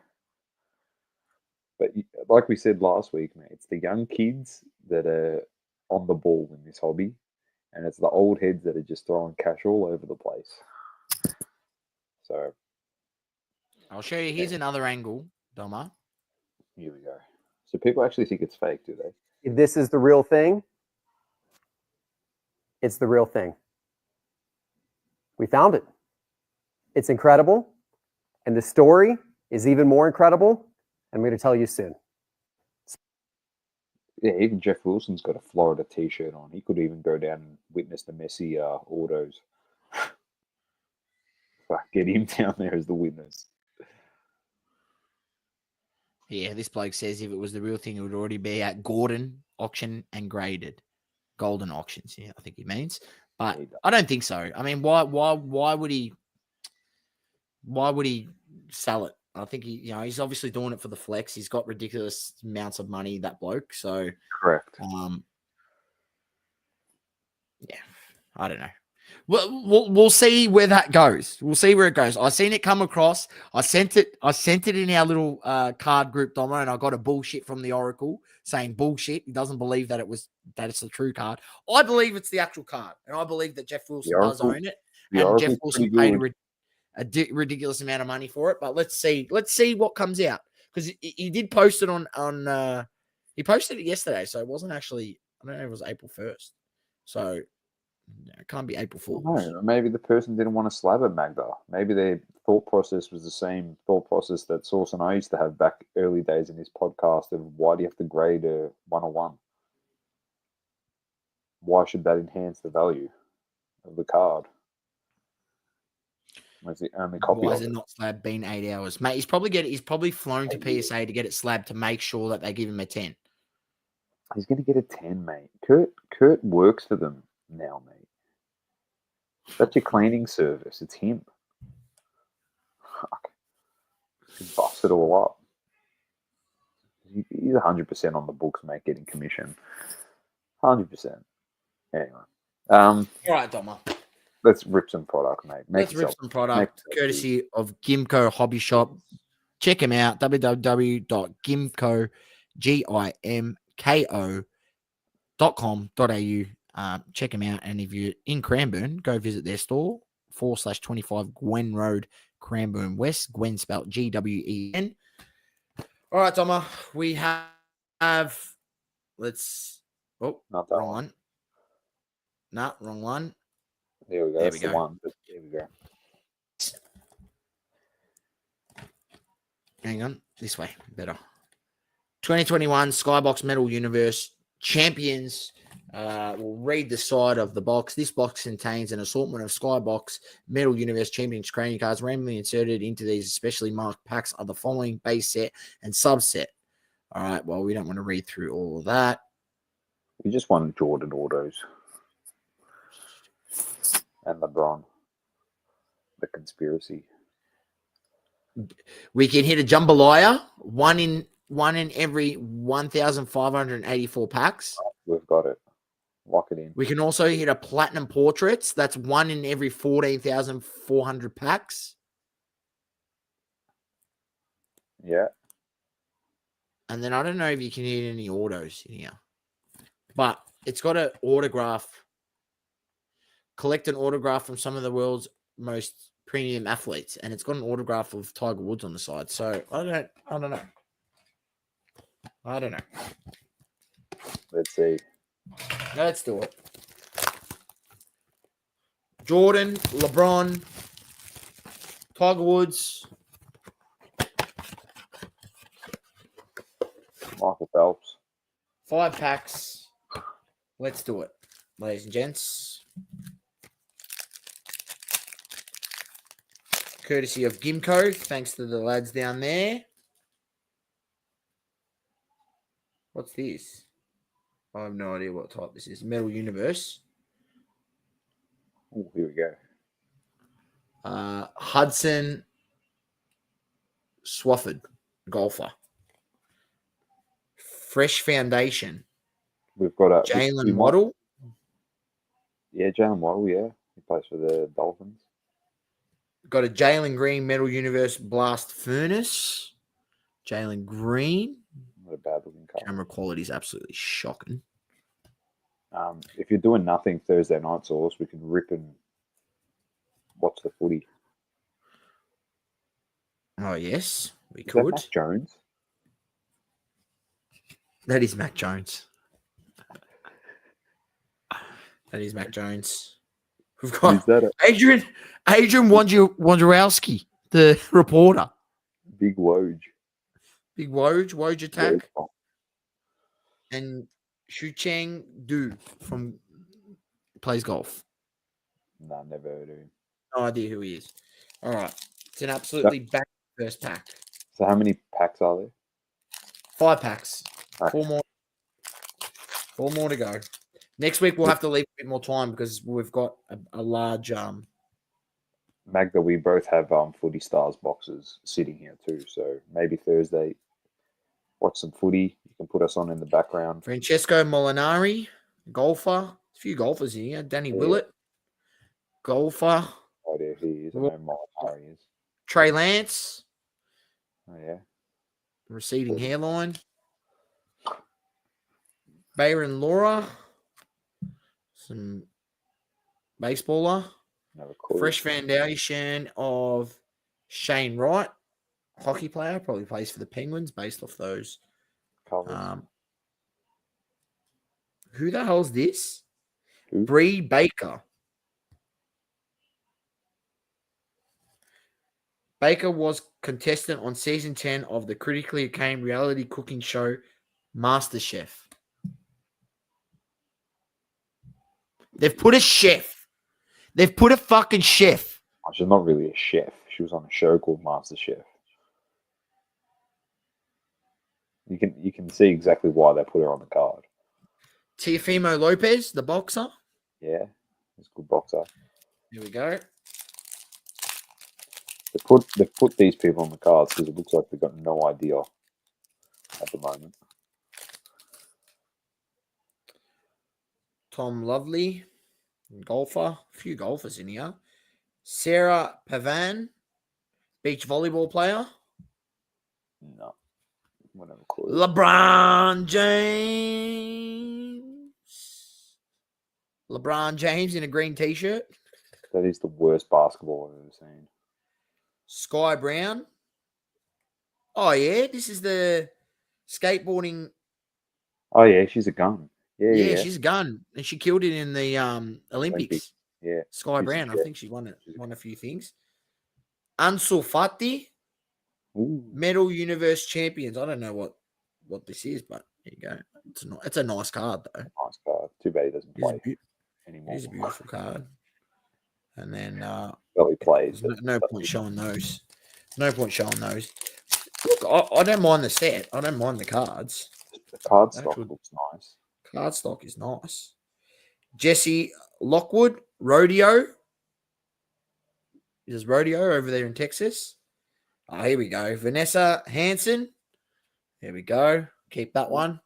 But like we said last week, mate, it's the young kids that are on the ball in this hobby, and it's the old heads that are just throwing cash all over the place. So I'll show you. Here's another angle, Doma. Here we go. So people actually think it's fake, do they? If this is the real thing, it's the real thing. We found it. It's incredible. And the story is even more incredible. I'm going to tell you soon. Yeah, even Jeff Wilson's got a Florida t-shirt on. He could even go down and witness the Messi autos. Fuck, get him down there as the witness. Yeah, this bloke says if it was the real thing, it would already be at Gordon auction and graded. Golden auctions, yeah, I think he means. But I don't think so. I mean, why would he sell it? I think he's obviously doing it for the flex. He's got ridiculous amounts of money, that bloke. So correct. Yeah, I don't know. We'll see where that goes. We'll see where it goes. I seen it come across. I sent it in our little card group, Domo, and I got a bullshit from the Oracle saying bullshit. He doesn't believe that it's the true card. I believe it's the actual card, and I believe that Jeff Wilson does own it. And Jeff Wilson paid a ridiculous amount of money for it. But let's see what comes out, because he did post it on he posted it yesterday, so it wasn't actually. I don't know if it was April 1st. So. It can't be April Fool's. No, maybe the person didn't want to slab at Magda. Maybe their thought process was the same thought process that Source and I used to have back early days in this podcast of why do you have to grade a 1-on-1? Why should that enhance the value of the card? That's the only copy. Why is it not slabbed been 8 hours? Mate, he's probably flown to PSA to get it slabbed to make sure that they give him a 10. He's going to get a 10, mate. Kurt works for them now, mate. That's your cleaning service. It's him. Fuck. He buffs it all up. He's 100% on the books, mate, getting commission. 100%. Anyway. All right, Doma. Let's rip some product, mate. Let's rip some product, courtesy of Gimco Hobby Shop. Check him out, www.gimco.com.au. Check them out, and if you're in Cranbourne, go visit their store, 4/25 Gwen Road, Cranbourne West. Gwen spelled Gwen. All right, Doma, we have. Let's. Oh, not that wrong one. No, wrong one. There we go. That's the one. There we go. Hang on, this way, better. 2021 Skybox Metal Universe Champions. We'll read the side of the box. This box contains an assortment of Skybox Metal Universe Champions trading cards randomly inserted into these specially marked packs of the following base set and subset. All right, well, we don't want to read through all of that. We just want Jordan autos. And LeBron. The conspiracy. We can hit a jambalaya, one in every 1,584 packs. We've got it. Lock it in. We can also hit a platinum portraits. That's one in every 14,400 packs. Yeah. And then I don't know if you can hit any autos in here. But it's got an autograph. Collect an autograph from some of the world's most premium athletes. And it's got an autograph of Tiger Woods on the side. So I don't know. Let's see. Let's do it. Jordan, LeBron, Tiger Woods, Michael Phelps. 5 packs. Let's do it, ladies and gents. Courtesy of Gimco. Thanks to the lads down there. What's this? I have no idea what type this is. Metal Universe. Oh, here we go. Hudson Swafford, golfer. Fresh Foundation. We've got a Jalen Waddle. Yeah, Jalen Waddle, yeah. He plays for the Dolphins. Got a Jalen Green Metal Universe Blast Furnace. Jalen Green. Not a bad looking card. Camera quality is absolutely shocking. If you're doing nothing Thursday night, Sauce, we can rip and watch the footy. Oh, yes, we Is could. that Mac Jones? That is Mac Jones. That is Mac Jones. We've got Adrian Wondrowski, the reporter. Big Woj. Big Woj attack. And Shu Chang Du from plays golf. No, never heard of him. No idea who he is. All right. It's an absolutely back first pack. So how many packs are there? 5 packs. Right. 4 more. 4 more to go. Next week we'll have to leave a bit more time because we've got a large Magda, we both have Footy Stars boxes sitting here too. So maybe Thursday, watch some footy. You can put us on in the background. Francesco Molinari, golfer. A few golfers here. Danny Willett, golfer. No idea who he is. I know Molinari is. Trey Lance. Oh, yeah. Receding hairline. Bayron Laura. Some baseballer. Fresh foundation of Shane Wright. Hockey player. Probably plays for the Penguins based off those. Who the hell's this? Bree Baker. Baker was contestant on season 10 of the critically acclaimed reality cooking show MasterChef. They've put a chef. They've put a fucking chef. She's not really a chef. She was on a show called MasterChef. You can see exactly why they put her on the card. Teofimo Lopez, the boxer. Yeah, he's a good boxer. Here we go. They put these people on the cards because it looks like they've got no idea at the moment. Tom Lovely, golfer. A few golfers in here. Sarah Pavan, beach volleyball player. No. Whatever. Clue. LeBron James. LeBron James in a green t-shirt. That is the worst basketball I've ever seen. Sky Brown. Oh, yeah. This is the skateboarding. Oh, yeah. She's a gun. Yeah. She's a gun. And she killed it in the Olympics. Yeah. Sky Brown. I think she won a few things. Ansu Fati. Ooh. Metal Universe Champions. I don't know what this is, but here you go. It's a nice card though. Nice card. Too bad he doesn't play anymore. It is a beautiful card. And then well, he plays. No point showing those. No point showing those. Look, I don't mind the set. I don't mind the cards. The card stock looks nice. Card stock is nice. Jesse Lockwood, Rodeo. There's Rodeo over there in Texas. Oh, here we go. Vanessa Hansen. There we go. Keep that one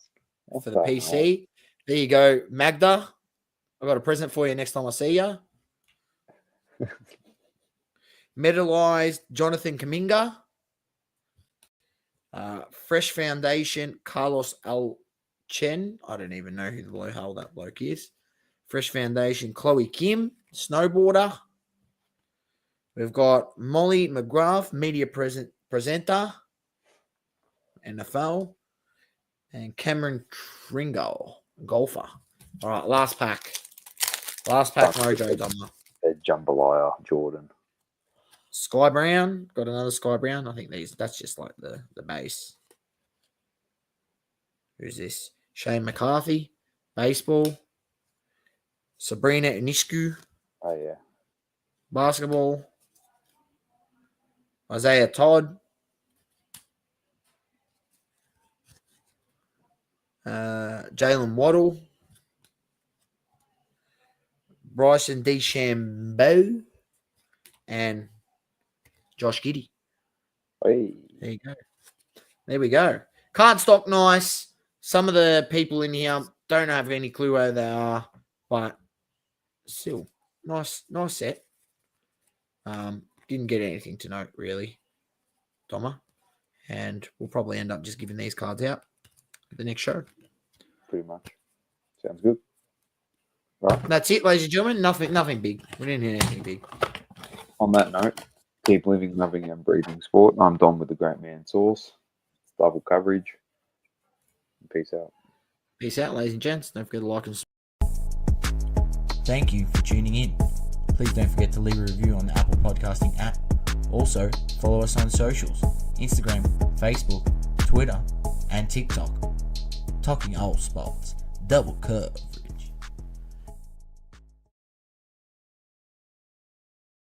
for the PC. There you go, Magda. I got a present for you next time I see you. Medalized Jonathan Kaminga. Fresh Foundation, Carlos Alchen. I don't even know who the hell that bloke is. Fresh Foundation, Chloe Kim, snowboarder. We've got Molly McGrath, media presenter, NFL. And Cameron Tringle, golfer. All right, last pack. Last pack, Mojo Dummer. Jambalaya, Jordan. Sky Brown. Got another Sky Brown. I think that's just like the base. Who's this? Shane McCarthy. Baseball. Sabrina Iniscu. Oh, yeah. Basketball. Isaiah Todd. Jalen Waddle. Bryson DeChambeau. And Josh Giddey. Hey. There you go. There we go. Card stock nice. Some of the people in here don't have any clue where they are, but still nice set. Didn't get anything to note really, Doma, and we'll probably end up just giving these cards out at the next show. Pretty much. Sounds good. Right. That's it, ladies and gentlemen. Nothing big. We didn't hit anything big. On that note, keep living, loving, and breathing sport. I'm Dom with the Great Man Sauce. It's double coverage. Peace out. Peace out, ladies and gents. Don't forget to like and subscribe. Thank you for tuning in. Please don't forget to leave a review on the Apple Podcasting app. Also, follow us on socials, Instagram, Facebook, Twitter, and TikTok. Talking all sports. Double curve.